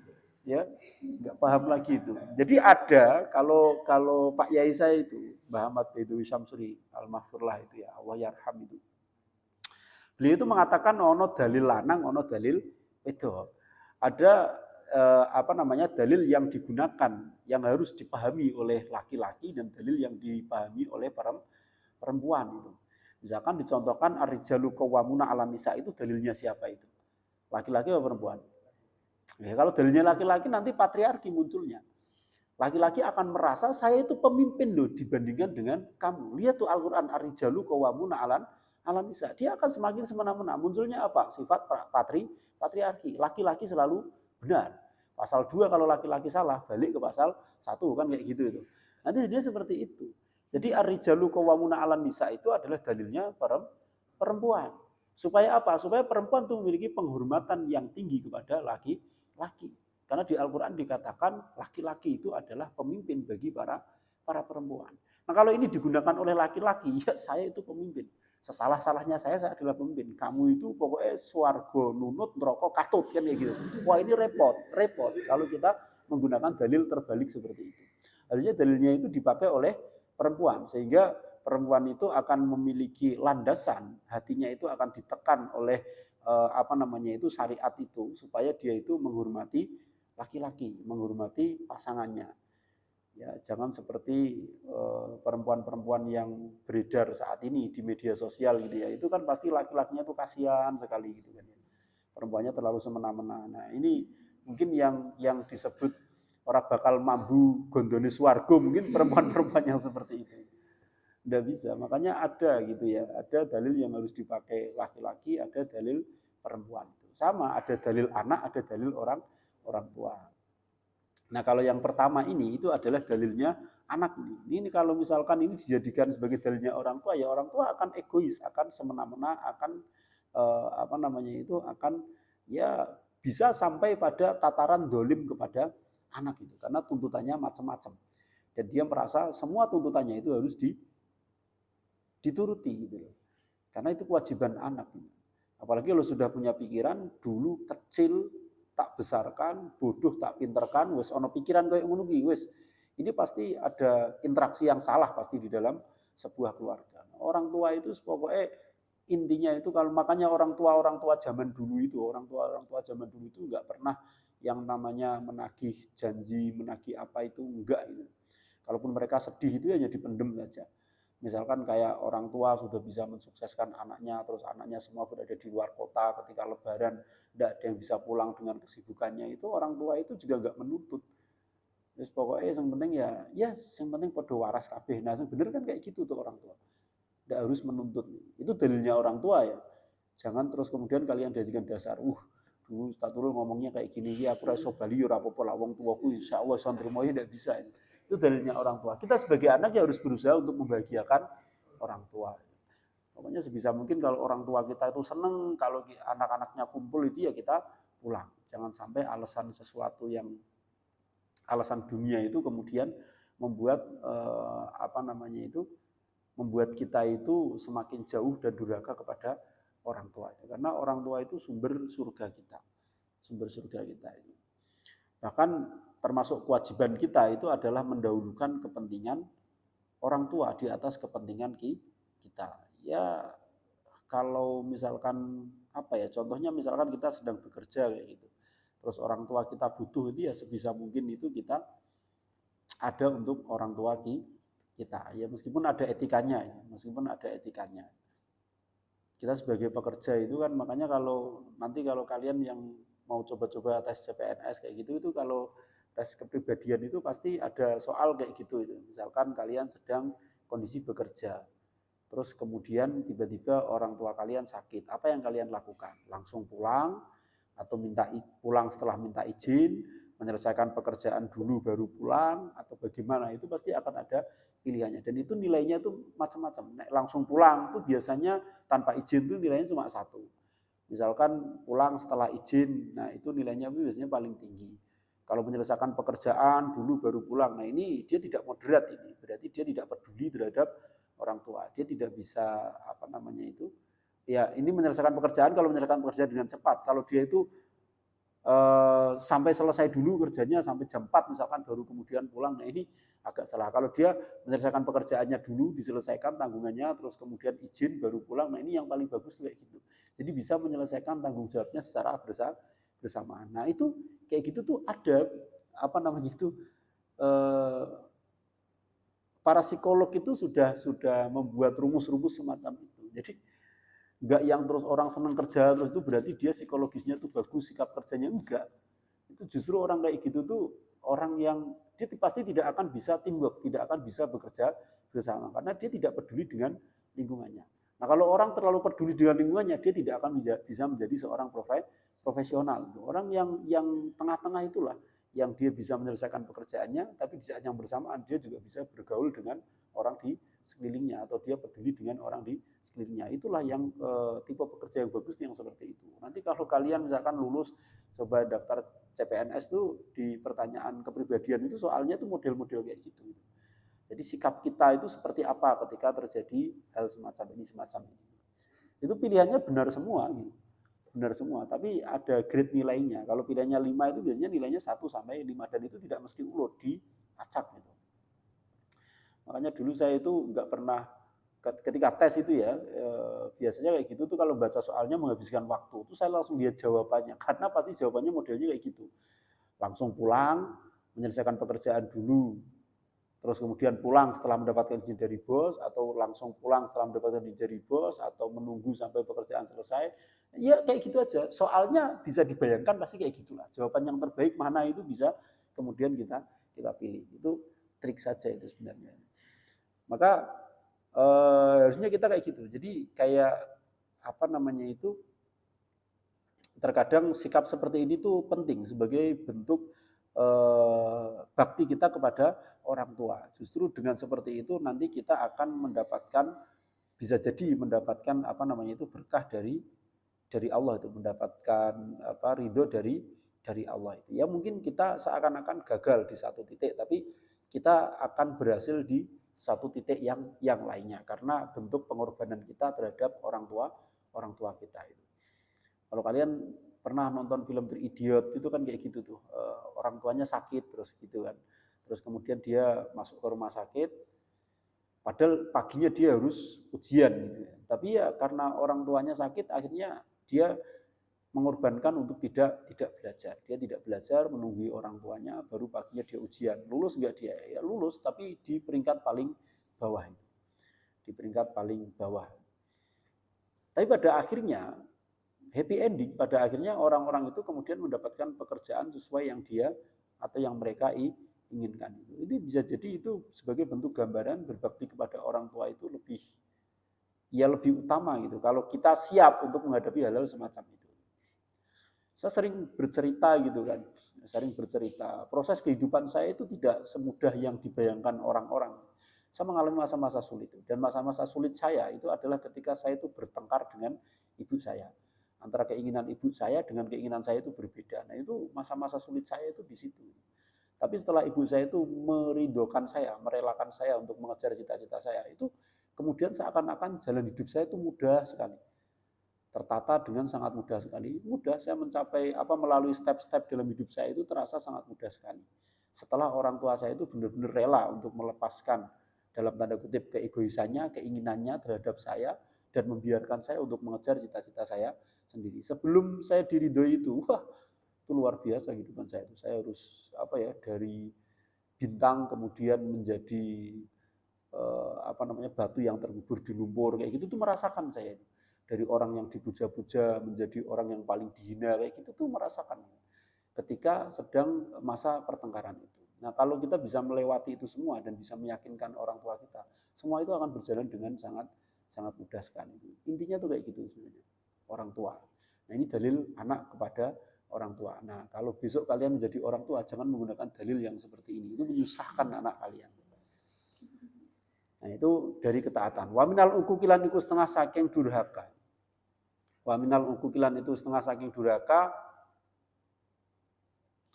Speaker 1: ya, enggak paham lagi itu. Jadi ada kalau Pak Yai saya itu, Mbah Ahmad Baidowi Syamsuri Al-Mahfurlah itu ya, Allah yarham itu. Beliau itu mengatakan ono dalil lanang, ono dalil wedok. Ada dalil yang digunakan yang harus dipahami oleh laki-laki dan dalil yang dipahami oleh perempuan itu. Misalkan dicontohkan ar-rijalu qawwamuna 'alan nisa, itu dalilnya siapa itu? Laki-laki atau perempuan? Ya, kalau dalilnya laki-laki nanti patriarki munculnya. Laki-laki akan merasa saya itu pemimpin loh dibandingkan dengan kamu. Lihat tuh Al-Qur'an ar-rijalu qawwamuna 'alan nisa. Dia akan semakin semena-mena. Munculnya apa? Sifat patriarki. Laki-laki selalu benar. Pasal 2 kalau laki-laki salah, balik ke pasal 1 kan kayak gitu itu. Nanti dia seperti itu. Jadi ar-rijalu qawwamuna 'alan nisa itu adalah dalilnya perempuan. Supaya apa? Supaya perempuan itu memiliki penghormatan yang tinggi kepada laki-laki. Karena di Al-Qur'an dikatakan laki-laki itu adalah pemimpin bagi para perempuan. Nah, kalau ini digunakan oleh laki-laki, ya saya itu pemimpin. Sesalah-salahnya saya adalah pemimpin. Kamu itu pokoknya swarga nunut neraka katut kan kayak gitu. Wah, ini repot kalau kita menggunakan dalil terbalik seperti itu. Harusnya dalilnya itu dipakai oleh perempuan sehingga perempuan itu akan memiliki landasan, hatinya itu akan ditekan oleh syariat itu supaya dia itu menghormati laki-laki, menghormati pasangannya. Ya, jangan seperti perempuan-perempuan yang beredar saat ini di media sosial gitu ya. Itu kan pasti laki-lakinya tuh kasihan sekali gitu kan. Perempuannya terlalu semena-mena. Nah, ini mungkin yang disebut orang bakal mambu gondone swarga, mungkin perempuan-perempuan yang seperti itu. Nggak bisa. Makanya ada gitu ya. Ada dalil yang harus dipakai laki-laki, ada dalil perempuan. Sama, ada dalil anak, ada dalil orang tua. Nah, kalau yang pertama ini itu adalah dalilnya anak ini. Ini kalau misalkan ini dijadikan sebagai dalilnya orang tua, ya orang tua akan egois, akan semena-mena, akan akan ya bisa sampai pada tataran dolim kepada anak itu, karena tuntutannya macam-macam. Dan dia merasa semua tuntutannya itu harus dituruti gitu loh. Karena itu kewajiban anak. Apalagi kalau sudah punya pikiran dulu kecil tak besarkan, bodoh tak pinterkan, wes ono pikiran kayak ngono ki, wes ini pasti ada interaksi yang salah pasti di dalam sebuah keluarga. Orang tua itu pokoknya intinya itu, kalau makanya orang tua zaman dulu itu, orang tua zaman dulu itu nggak pernah yang namanya menagih janji, menagih apa itu enggak gitu. Kalaupun mereka sedih itu hanya dipendem saja. Misalkan kayak orang tua sudah bisa mensukseskan anaknya, terus anaknya semua berada di luar kota ketika lebaran, tidak ada yang bisa pulang dengan kesibukannya, itu orang tua itu juga nggak menuntut. Terus pokoknya yang penting ya, yang penting podo waras kabeh. Nah, bener kan kayak gitu tuh orang tua. Tidak harus menuntut. Itu dalilnya orang tua ya. Jangan terus kemudian kalian jadikan dasar, dulu Ustaz Nurul ngomongnya kayak gini, ya aku rasa bali ora apa-apa lah, wong tuaku insyaallah sontrimo tidak bisa. Itu dalilnya orang tua. Kita sebagai anak ya harus berusaha untuk membahagiakan orang tua. Pokoknya sebisa mungkin kalau orang tua kita itu seneng, kalau anak-anaknya kumpul itu ya kita pulang. Jangan sampai alasan sesuatu yang alasan dunia itu kemudian membuat membuat kita itu semakin jauh dan durhaka kepada orang tua. Karena orang tua itu sumber surga kita. Sumber surga kita itu. Bahkan termasuk kewajiban kita itu adalah mendahulukan kepentingan orang tua di atas kepentingan kita. Ya kalau misalkan contohnya misalkan kita sedang bekerja kayak gitu. Terus orang tua kita butuh itu ya sebisa mungkin itu kita ada untuk orang tua kita. Ya meskipun ada etikanya ya, Kita sebagai pekerja itu kan, makanya kalau kalian yang mau coba-coba tes CPNS kayak gitu, itu kalau tes kepribadian itu pasti ada soal kayak gitu itu. Misalkan kalian sedang kondisi bekerja, terus kemudian tiba-tiba orang tua kalian sakit, apa yang kalian lakukan? Langsung pulang atau pulang setelah minta izin, menyelesaikan pekerjaan dulu baru pulang, atau bagaimana? Itu pasti akan ada pilihannya. Dan itu nilainya itu macam-macam. Langsung pulang itu biasanya tanpa izin itu nilainya cuma 1. Misalkan pulang setelah izin, nah itu nilainya biasanya paling tinggi. Kalau menyelesaikan pekerjaan dulu baru pulang, nah ini dia tidak moderat ini. Berarti dia tidak peduli terhadap orang tua. Dia tidak bisa ya ini menyelesaikan pekerjaan, kalau menyelesaikan pekerjaan dengan cepat. Kalau dia itu sampai selesai dulu kerjanya sampai jam 4 misalkan baru kemudian pulang, nah ini agak salah. Kalau dia menyelesaikan pekerjaannya dulu, diselesaikan tanggungannya, terus kemudian izin baru pulang, nah ini yang paling bagus tuh kayak gitu. Jadi bisa menyelesaikan tanggung jawabnya secara bersamaan. Nah itu kayak gitu tuh ada para psikolog itu sudah membuat rumus-rumus semacam itu. Jadi enggak yang terus orang senang kerja terus itu berarti dia psikologisnya tuh bagus, sikap kerjanya enggak. Itu justru orang kayak gitu tuh orang yang dia pasti tidak akan bisa teamwork, tidak akan bisa bekerja bersama karena dia tidak peduli dengan lingkungannya. Nah, kalau orang terlalu peduli dengan lingkungannya, dia tidak akan bisa menjadi seorang profesional. Orang yang tengah-tengah itulah yang dia bisa menyelesaikan pekerjaannya, tapi di saat yang bersamaan dia juga bisa bergaul dengan orang di sekelilingnya atau dia peduli dengan orang di sekelilingnya. Itulah yang tipe pekerja yang bagus yang seperti itu. Nanti kalau kalian misalkan lulus coba daftar CPNS tuh di pertanyaan kepribadian itu soalnya tuh model-model kayak gitu. Jadi sikap kita itu seperti apa ketika terjadi hal semacam ini. Itu pilihannya benar semua gitu. Benar semua, tapi ada grade nilainya. Kalau pilihannya 5 itu biasanya nilainya 1 sampai 5 dan itu tidak mesti ulur, diacak gitu. Makanya dulu saya itu nggak pernah ketika tes itu ya, biasanya kayak gitu tuh kalau baca soalnya menghabiskan waktu, itu saya langsung lihat jawabannya karena pasti jawabannya modelnya kayak gitu. Langsung pulang, menyelesaikan pekerjaan dulu, terus kemudian pulang setelah mendapatkan izin dari bos, atau langsung pulang setelah mendapatkan izin dari bos, atau menunggu sampai pekerjaan selesai. Ya kayak gitu aja. Soalnya bisa dibayangkan pasti kayak gitulah. Jawaban yang terbaik mana itu bisa kemudian kita pilih. Itu trik saja itu sebenarnya. Maka harusnya kita kayak gitu. Jadi kayak terkadang sikap seperti ini tuh penting sebagai bentuk bakti kita kepada orang tua. Justru dengan seperti itu nanti kita akan mendapatkan, bisa jadi mendapatkan berkah dari Allah, itu mendapatkan ridho dari Allah itu. Ya mungkin kita seakan-akan gagal di satu titik, tapi kita akan berhasil di satu titik yang lainnya karena bentuk pengorbanan kita terhadap orang tua kita itu. Kalau kalian pernah nonton film The Idiot itu kan kayak gitu tuh, orang tuanya sakit terus gitu kan, terus kemudian dia masuk ke rumah sakit, padahal paginya dia harus ujian gitu ya. Tapi ya karena orang tuanya sakit, akhirnya dia mengorbankan untuk tidak belajar. Dia tidak belajar, menunggu orang tuanya, baru paginya dia ujian. Lulus enggak dia? Ya lulus, tapi di peringkat paling bawah itu. Di peringkat paling bawah. Tapi pada akhirnya happy ending, pada akhirnya orang-orang itu kemudian mendapatkan pekerjaan sesuai yang dia atau yang mereka inginkan. Itu bisa jadi itu sebagai bentuk gambaran berbakti kepada orang tua itu lebih utama gitu. Kalau kita siap untuk menghadapi hal-hal semacam itu. Saya sering bercerita gitu kan, proses kehidupan saya itu tidak semudah yang dibayangkan orang-orang. Saya mengalami masa-masa sulit, dan masa-masa sulit saya itu adalah ketika saya itu bertengkar dengan ibu saya. Antara keinginan ibu saya dengan keinginan saya itu berbeda. Nah itu masa-masa sulit saya itu di situ. Tapi setelah ibu saya itu meridhokan saya, merelakan saya untuk mengejar cita-cita saya, itu kemudian seakan-akan jalan hidup saya itu mudah sekali. Tertata dengan sangat mudah sekali. Mudah saya mencapai melalui step-step dalam hidup saya itu terasa sangat mudah sekali. Setelah orang tua saya itu benar-benar rela untuk melepaskan dalam tanda kutip keegoisannya, keinginannya terhadap saya dan membiarkan saya untuk mengejar cita-cita saya sendiri. Sebelum saya diridhoi itu, itu luar biasa kehidupan saya itu. Saya harus dari bintang kemudian menjadi batu yang terkubur di lumpur kayak gitu tuh merasakan saya. Dari orang yang dipuja-puja menjadi orang yang paling dihina kayak gitu tuh merasakan ketika sedang masa pertengkaran itu. Nah kalau kita bisa melewati itu semua dan bisa meyakinkan orang tua kita, semua itu akan berjalan dengan sangat mudah sekali. Intinya tuh kayak gitu sebenarnya, orang tua. Nah ini dalil anak kepada orang tua. Nah kalau besok kalian menjadi orang tua, jangan menggunakan dalil yang seperti ini, itu menyusahkan anak kalian. Nah itu dari ketaatan. Wa minal uquqilan iku setengah saking durhaka. Wa minal uquqilan itu setengah saking durhaka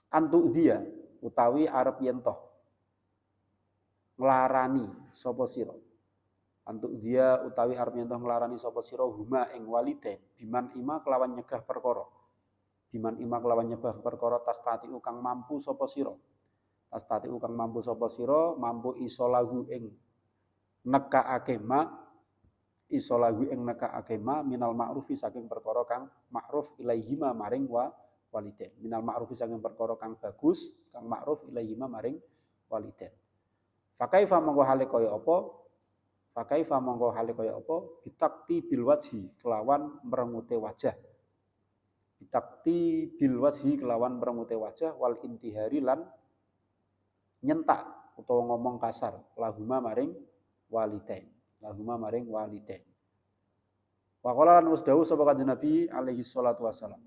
Speaker 1: antu dia utawi arep yen toh nglarani sapa sira. Antu dia utawi arep yen toh nglarani sapa sira huma ing waliden biman ima kelawan nyegah perkara. Biman ima kelawan nyegah perkara tastati kang mampu sapa sira. Tastati kang mampu sapa sira, mampu iso lahu ing nekaake iso lagu ing nekaake minal ma'rufi saking perkara kang ma'ruf ilaihima maring waliden. Minal ma'rufi saking perkara kang bagus, kang ma'ruf ilaihima maring waliden. Fakaifa mongko hale kaya apa? Fakaifa mongko hale kaya apa? Bitakti bil wajhi kelawan merengute wajah. Bitakti bil wajhi kelawan merengute wajah wal intihari lan nyentak utawa ngomong kasar lahuma maring waliden. Lahuma maring waliden. Wa qala lan wis dawuh sapa Kanjeng Nabi alaihi salatu wasalam.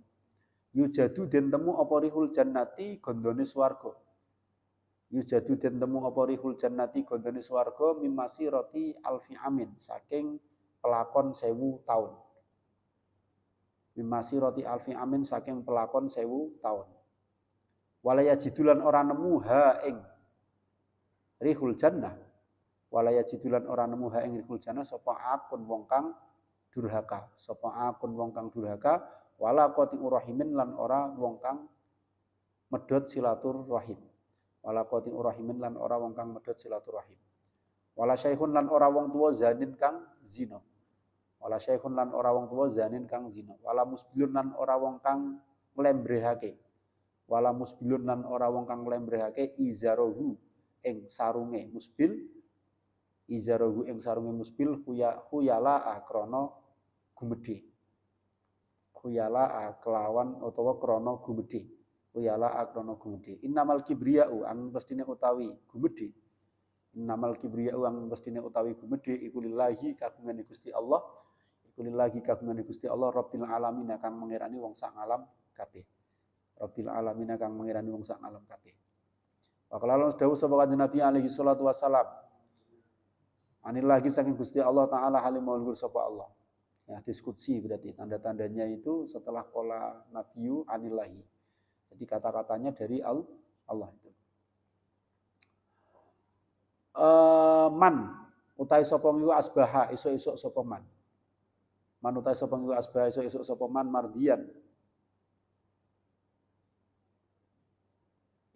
Speaker 1: Yujadu den temu apa rihul jannati gondone swarga. Yujadu den temu apa rihul jannati gondone swarga mimasi roti alfi amin saking pelakon 1000 tahun. Mimasi roti alfi amin saking pelakon 1000 tahun. Walaya jidulan ora nemu ha ing rihul jannah. Walaya jidulan ora nemu ha ing rihul jannah sapa akun wong kang durhaka, sapa akun wong kang durhaka wala qati urahimin lan ora wong kang medhot silaturahim. Wala qati urahimin lan ora wong kang medhot silaturahim. Wala syaikhun lan ora wong tuwa zanin kang zina. Wala syaikhun lan ora wong tuwa zanin kang zina. Wala musbilun lan ora wong kang nglembrehake. Wala musbilun lan ora wong kang nglembrehake izarohu ing sarunge musbil. Izarohu ing sarunge musbil khuyala krana gumedhe. Khuyala kelawan utawa krana gumedhe. Khuyala krana gumedhe. Innamal kibriya'u ang mestine utawi gumedhe. Innamal kibriya'u ang mestine utawi gumedhe iku lillahi kagungan Gusti Allah. Kulillahi kagungan Gusti Allah Rabbil alamin kang mengirani wong sak alam kabeh. Rabbil alamin kang mengirani wong sak alam kabeh. Wa kalawan dawuh sapa Kanjeng Nabi alaihi salatu wassalam. Anillahi saking Gusti Allah taala halimul ghur sapa Allah. Ya, hadis qudsi berarti tanda-tandanya itu setelah qala nabiyyu anillahi. Jadi kata-katanya dari Allah itu. Man utahe sapa ngiku asbaha esuk-esuk sapa man. Man utahe sapa ngiku asbaha esuk-esuk sapa man mardian.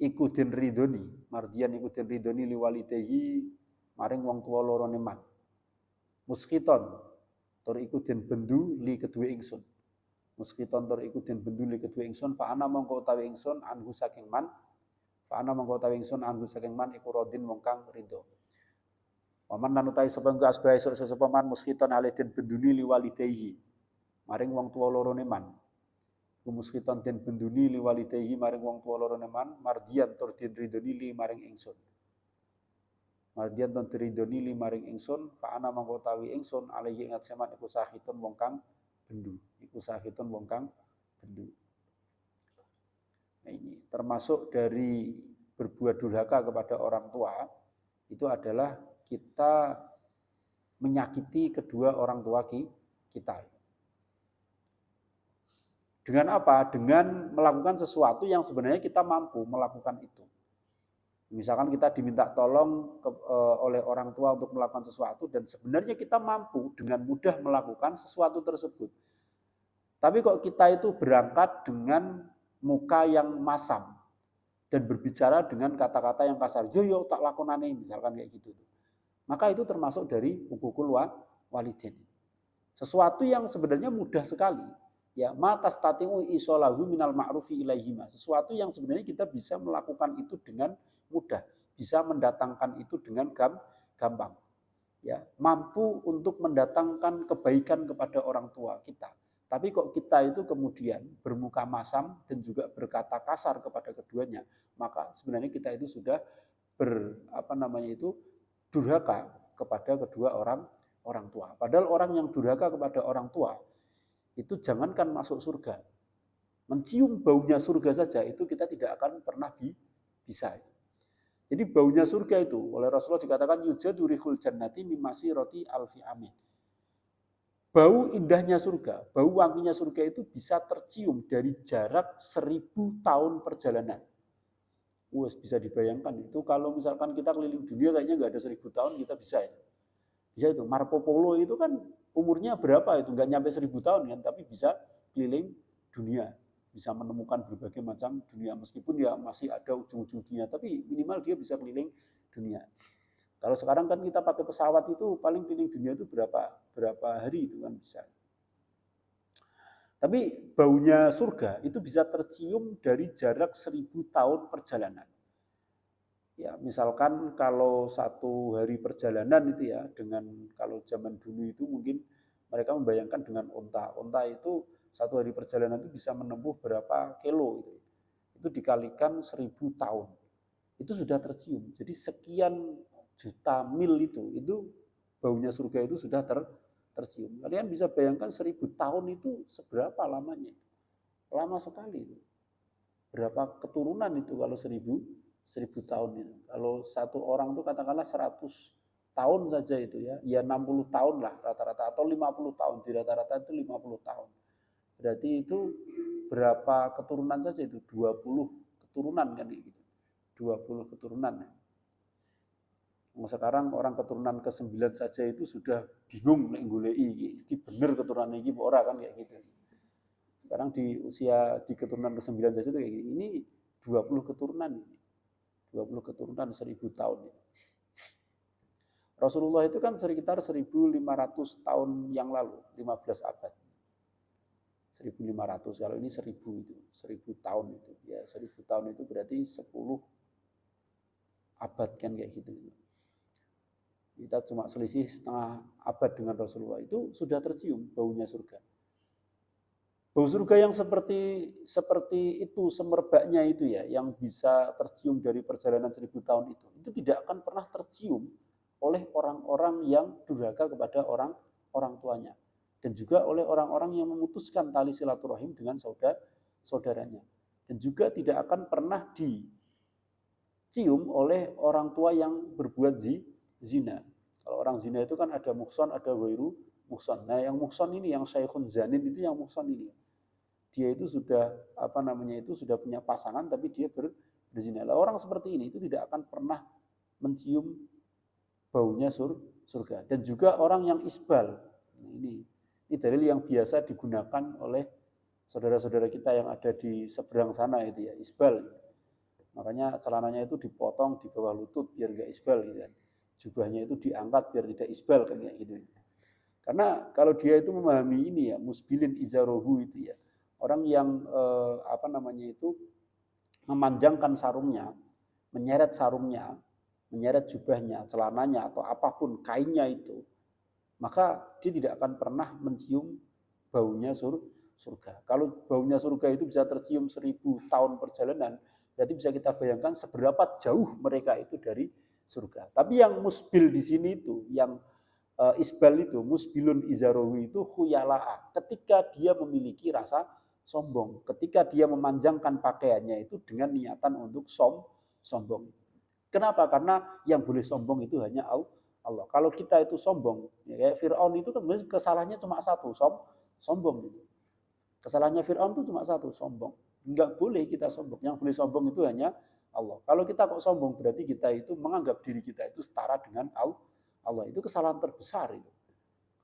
Speaker 1: Iku den ridoni, mardian iku den ridoni liwalidehi maring wong tuwa lorone man. Muskiton tur iku den bendu li kedue ingsun. Muskiton tur iku den bendu li kedue ingsun fa ana mongko utawi ingsun anhu saking man. Fa ana mongko utawi ingsun anhu saking man iku rodin wong kang ridho. Waman lan utawi sapa engko asbahe sapa man muskiton ale den benduni liwalidehi maring wong tuwa lorone man. Muskiton den benduni liwalidehi maring wong tuwa lorone man mardian tur den ridoni li maring ingsun. Mardian tur ridoni li maring ingsun fa ana mongko utawi ingsun alaihi ingat seman iku sahitun wong kang bendu. Iku sahitun wong kang bendu. Nah ini termasuk dari berbuat durhaka kepada orang tua itu adalah kita menyakiti kedua orang tua kita. Dengan apa? Dengan melakukan sesuatu yang sebenarnya kita mampu melakukan itu. Misalkan kita diminta tolong oleh orang tua untuk melakukan sesuatu dan sebenarnya kita mampu dengan mudah melakukan sesuatu tersebut. Tapi kok kita itu berangkat dengan muka yang masam dan berbicara dengan kata-kata yang kasar. Yo tak lakonane misalkan kayak gitu. Maka itu termasuk dari hukukul walidain. Sesuatu yang sebenarnya mudah sekali. Ya, matastatiu isolahu minal ma'rufi ilaihima. Sesuatu yang sebenarnya kita bisa melakukan itu dengan mudah, bisa mendatangkan itu dengan gampang. Ya, mampu untuk mendatangkan kebaikan kepada orang tua kita. Tapi kok kita itu kemudian bermuka masam dan juga berkata kasar kepada keduanya, maka sebenarnya kita itu sudah durhaka kepada kedua orang tua. Padahal orang yang durhaka kepada orang tua itu jangankan masuk surga, mencium baunya surga saja itu kita tidak akan pernah bisa. Jadi baunya surga itu oleh Rasulullah dikatakan yujadu rihul jannati mimasi roti alfi amin. Bau indahnya surga, bau wanginya surga itu bisa tercium dari jarak 1000 tahun perjalanan. Bisa dibayangkan itu kalau misalkan kita keliling dunia kayaknya nggak ada 1000 tahun kita bisa itu. Bisa itu. Marco Polo itu kan umurnya berapa itu? Nggak nyampe 1000 tahun kan, tapi bisa keliling dunia. Bisa menemukan berbagai macam dunia. Meskipun ya masih ada ujung-ujung dunia, tapi minimal dia bisa keliling dunia. Kalau sekarang kan kita pakai pesawat itu paling keliling dunia itu berapa hari itu kan bisa. Tapi baunya surga itu bisa tercium dari jarak 1000 tahun perjalanan. Ya, misalkan kalau 1 hari perjalanan itu ya, dengan kalau zaman dulu itu mungkin mereka membayangkan dengan onta. Onta itu 1 hari perjalanan itu bisa menempuh berapa kilo itu. Itu dikalikan 1000 tahun. Itu sudah tercium. Jadi sekian juta mil itu baunya surga itu sudah tercium. Kalian bisa bayangkan 1000 tahun itu seberapa lamanya? Lama sekali itu. Berapa keturunan itu kalau 1000 tahun itu. Kalau satu orang itu katakanlah 100 tahun saja itu ya 60 tahun lah rata-rata atau 50 tahun. Di rata-rata itu 50 tahun. Berarti itu berapa keturunan saja itu? 20 keturunan kan gitu. 20 keturunan. Sekarang orang keturunan ke-9 saja itu sudah bingung nek goleki iki bener keturunan iki apa ora kan kayak gitu. Sekarang di usia di keturunan ke-9 saja itu kayak gini. Ini 20 keturunan ini. 20 keturunan 1000 tahun. Rasulullah itu kan sekitar 1500 tahun yang lalu, 15 abad. 1500, kalau ini 1000 itu, 1000 tahun itu. Ya, 1000 tahun itu berarti 10 abad kan kayak gitu. Kita cuma selisih setengah abad dengan Rasulullah, itu sudah tercium baunya surga. Bau surga yang seperti itu, semerbaknya itu ya, yang bisa tercium dari perjalanan 1000 tahun itu tidak akan pernah tercium oleh orang-orang yang durhaka kepada orang tuanya. dan juga oleh orang-orang yang memutuskan tali silaturahim dengan saudaranya. Dan juga tidak akan pernah dicium oleh orang tua yang berbuat zina. Kalau orang zina itu kan ada muhson, ada ghairu muhson. Nah, yang muhson ini, yang syaikhun zanin itu yang muhson ini. Dia itu sudah sudah punya pasangan tapi dia berzina. Orang seperti ini itu tidak akan pernah mencium baunya surga. Dan juga orang yang isbal. Ini dalil yang biasa digunakan oleh saudara-saudara kita yang ada di seberang sana itu ya, isbal. Makanya celananya itu dipotong di bawah lutut biar enggak isbal gitu kan. Jubahnya itu diangkat biar tidak isbal kan kayak gitu. Karena kalau dia itu memahami ini ya, musbilin izarohu itu ya. Orang yang memanjangkan sarungnya, menyeret sarungnya, menyeret jubahnya, celananya atau apapun kainnya itu, maka dia tidak akan pernah mencium baunya surga. Kalau baunya surga itu bisa tercium 1000 tahun perjalanan, berarti bisa kita bayangkan seberapa jauh mereka itu dari surga. Tapi yang musbil di sini itu, yang isbal itu, musbilun izarohu itu khuyala'a. Ketika dia memiliki rasa sombong, ketika dia memanjangkan pakaiannya itu dengan niatan untuk sombong. Kenapa? Karena yang boleh sombong itu hanya Allah. Kalau kita itu sombong, ya kayak Fir'aun itu kan sebenarnya kesalahannya cuma satu, sombong. Kesalahannya Fir'aun itu cuma satu, sombong. Enggak boleh kita sombong. Yang boleh sombong itu hanya Allah. Kalau kita kok sombong, berarti kita itu menganggap diri kita itu setara dengan Allah. Itu kesalahan terbesar itu.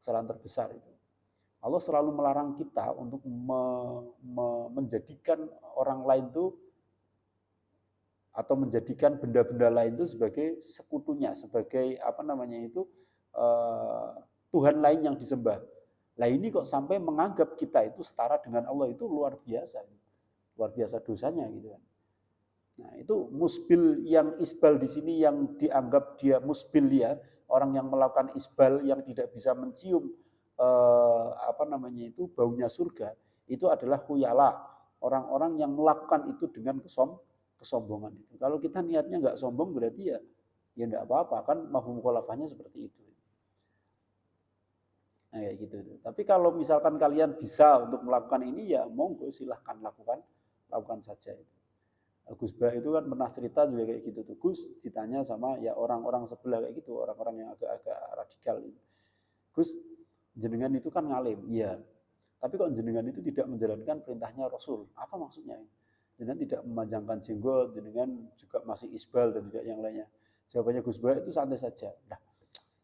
Speaker 1: Kesalahan terbesar itu. Allah selalu melarang kita untuk menjadikan orang lain itu atau menjadikan benda-benda lain itu sebagai sekutunya, sebagai Tuhan lain yang disembah. Nah ini kok sampai menganggap kita itu setara dengan Allah, itu luar biasa dosanya gitu kan. Nah itu musbil, yang isbal di sini yang dianggap dia musbil ya, orang yang melakukan isbal yang tidak bisa mencium baunya surga, itu adalah khuyala, orang-orang yang melakukan itu dengan kesombongan itu. Kalau kita niatnya nggak sombong berarti ya nggak apa-apa kan, mafhum mukhalafahnya seperti itu. Nah, kayak gitu. Tapi kalau misalkan kalian bisa untuk melakukan ini ya monggo silahkan lakukan saja itu. Gus Bah itu kan pernah cerita juga kayak gitu tuh. Gus ditanya sama ya orang-orang sebelah kayak gitu, orang-orang yang agak-agak radikal itu. Gus, jenengan itu kan ngalim, iya. Tapi kok jenengan itu tidak menjalankan perintahnya Rasul? Apa maksudnya? Jenengan tidak memanjangkan jenggot, jenengan juga masih isbal dan juga yang lainnya. Jawabannya Gus Bah itu santai saja. Nah,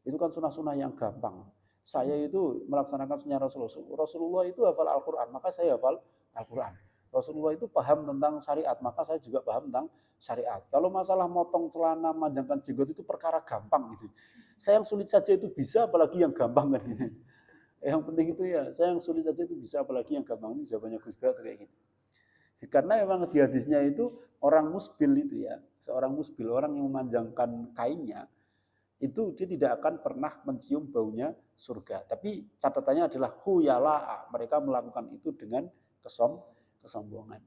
Speaker 1: itu kan sunnah-sunnah yang gampang. Saya itu melaksanakan sunnah Rasulullah. Rasulullah itu hafal Al-Quran, maka saya hafal Al-Quran. Rasulullah itu paham tentang syariat, maka saya juga paham tentang syariat. Kalau masalah motong celana, memanjangkan jenggot itu perkara gampang gitu. Saya yang sulit saja itu bisa, apalagi yang gampang kan gitu. Yang penting itu ya, saya yang sulit saja itu bisa, apalagi yang gampang. Ini jawabannya Gus Bah kayak gitu. Karena memang di hadisnya itu orang musbil itu ya, seorang musbil, orang yang memanjangkan kainnya, itu dia tidak akan pernah mencium baunya surga. Tapi catatannya adalah khuyala'a, mereka melakukan itu dengan kesombongan.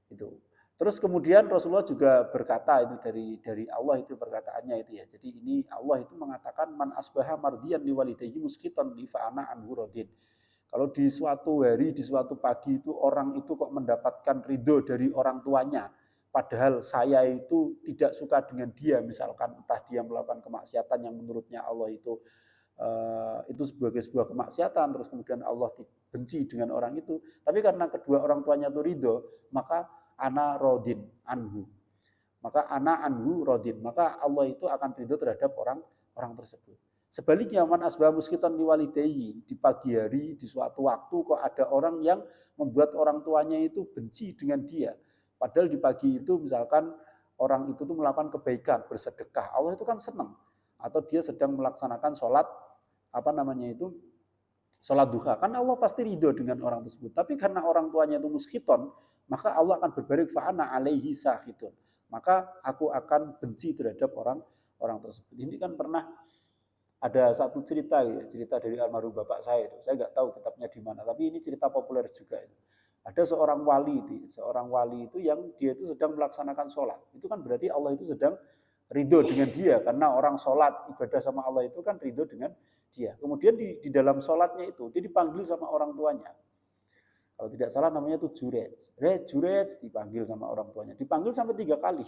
Speaker 1: Itu. Terus kemudian Rasulullah juga berkata itu dari Allah itu perkataannya itu ya. Jadi ini Allah itu mengatakan man asbaha mardiyan liwalidayhi muskitan li fa'ana anhu radin. Kalau di suatu hari, di suatu pagi itu orang itu kok mendapatkan ridho dari orang tuanya, padahal saya itu tidak suka dengan dia, misalkan entah dia melakukan kemaksiatan yang menurutnya Allah itu sebagai sebuah kemaksiatan, terus kemudian Allah benci dengan orang itu, tapi karena kedua orang tuanya itu ridho, maka ana rodin anhu, maka Allah itu akan ridho terhadap orang tersebut. Sebaliknya man asbah muskitan liwalidayhi, di pagi hari di suatu waktu kok ada orang yang membuat orang tuanya itu benci dengan dia, padahal di pagi itu misalkan orang itu tuh melakukan kebaikan, bersedekah, Allah itu kan senang. Atau dia sedang melaksanakan sholat sholat duha, kan Allah pasti ridho dengan orang tersebut. Tapi karena orang tuanya itu muskiton, maka Allah akan berbarik fa'ana alaihi sahidun, maka aku akan benci terhadap orang tersebut. Ini kan pernah ada satu cerita dari almarhum bapak saya itu. Saya nggak tahu kitabnya di mana, tapi ini cerita populer juga itu. Ada seorang wali itu yang dia itu sedang melaksanakan sholat. Itu kan berarti Allah itu sedang ridho dengan dia, karena orang sholat ibadah sama Allah itu kan ridho dengan dia. Kemudian di dalam sholatnya itu dia dipanggil sama orang tuanya. Kalau tidak salah namanya itu jurej dipanggil sama orang tuanya. Dipanggil sampai 3 kali.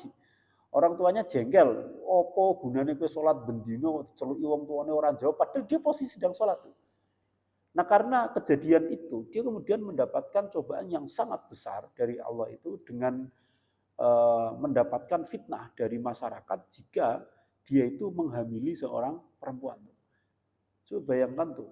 Speaker 1: Orang tuanya jengkel, opo gunane kowe sholat bendino celuki wong tuane orang jawab, padahal dia posisi sedang sholat. Nah karena kejadian itu, dia kemudian mendapatkan cobaan yang sangat besar dari Allah itu dengan mendapatkan fitnah dari masyarakat jika dia itu menghamili seorang perempuan. Coba bayangkan tuh.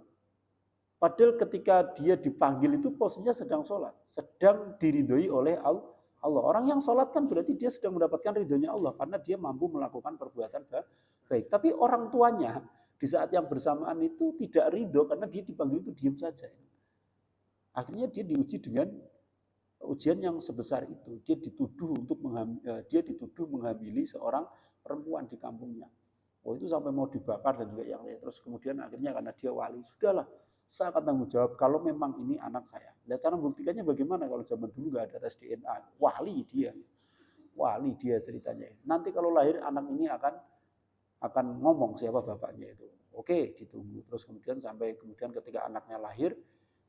Speaker 1: Padahal ketika dia dipanggil itu posisinya sedang sholat, sedang diridhoi oleh Allah. Orang yang sholat kan berarti dia sedang mendapatkan ridhonya Allah karena dia mampu melakukan perbuatan baik. Tapi orang tuanya di saat yang bersamaan itu tidak ridho karena dia dipanggil itu diam saja. Akhirnya dia diuji dengan ujian yang sebesar itu. Dia dituduh menghamili seorang perempuan di kampungnya. Oh itu sampai mau dibakar dan juga yang lain. Terus kemudian akhirnya karena dia wali, sudahlah saya akan tanggung jawab kalau memang ini anak saya. Dan cara membuktikannya bagaimana kalau zaman dulu nggak ada tes DNA? Wali dia ceritanya. Nanti kalau lahir anak ini akan ngomong siapa bapaknya itu. Oke, ditunggu. Terus kemudian ketika anaknya lahir,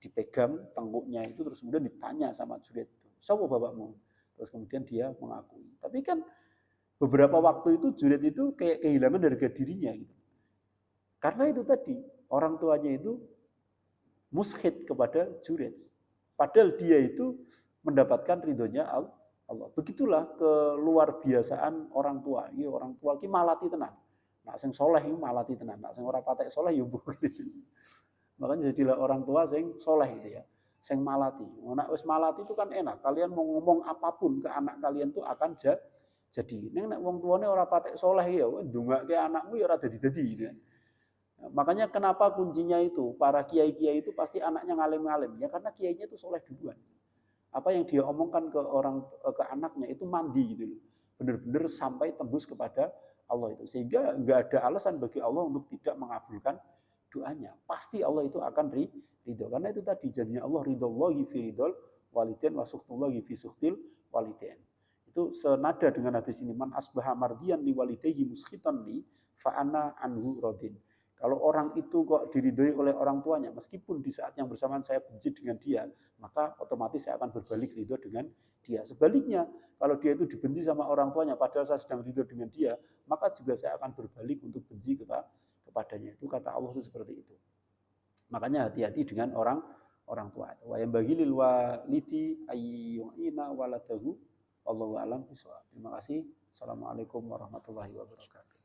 Speaker 1: dipegang tengkuknya itu, terus kemudian ditanya sama jurid, siapa bapakmu? Terus kemudian dia mengakui. Tapi kan beberapa waktu itu jurid itu kayak kehilangan harga dirinya gitu. Karena itu tadi, orang tuanya itu mushid kepada jurid. Padahal dia itu mendapatkan ridhonya Allah. Begitulah keluar biasaan orang tua. Ya, orang tua ki malati tenan. Nak sing soleh itu malati tenan. Nak sing ora patek soleh ya mbuh. Makanya jadilah orang tua sing soleh gitu ya. Sing malati. Nak wis malati itu kan enak. Kalian mau ngomong apapun ke anak kalian tuh akan jadi. Ning nek wong tuane ora patek soleh ya ndongake anakmu ya ora dadi-dadi gitu kan. Makanya kenapa kuncinya itu para kiai-kiai itu pasti anaknya ngalim-ngalim ya karena kiainya itu soleh duluan. Apa yang dia omongkan ke anaknya itu mandi gitu loh. Benar-benar sampai tembus kepada Allah itu. Sehingga enggak ada alasan bagi Allah untuk tidak mengabulkan doanya. Pasti Allah itu akan ridho. Karena itu tadi janjinya Allah ridhollahi fi ridhol walidain wa sukhtullahi fi sukhtil walidain. Itu senada dengan hadis ini, man asbaha mardiyan li walidayhi muskhitan li fa ana anhu radin. Kalau orang itu kok diridhoi oleh orang tuanya, meskipun di saat yang bersamaan saya benci dengan dia, maka otomatis saya akan berbalik ridho dengan dia. Sebaliknya, kalau dia itu dibenci sama orang tuanya, padahal saya sedang ridho dengan dia, maka juga saya akan berbalik untuk benci kepadanya. Itu kata Allah itu seperti itu. Makanya hati-hati dengan orang tua. Wa yambaghi lil walidi ayyu'ina waladahu wallahu a'lam bishawab. Terima kasih. Assalamualaikum warahmatullahi wabarakatuh.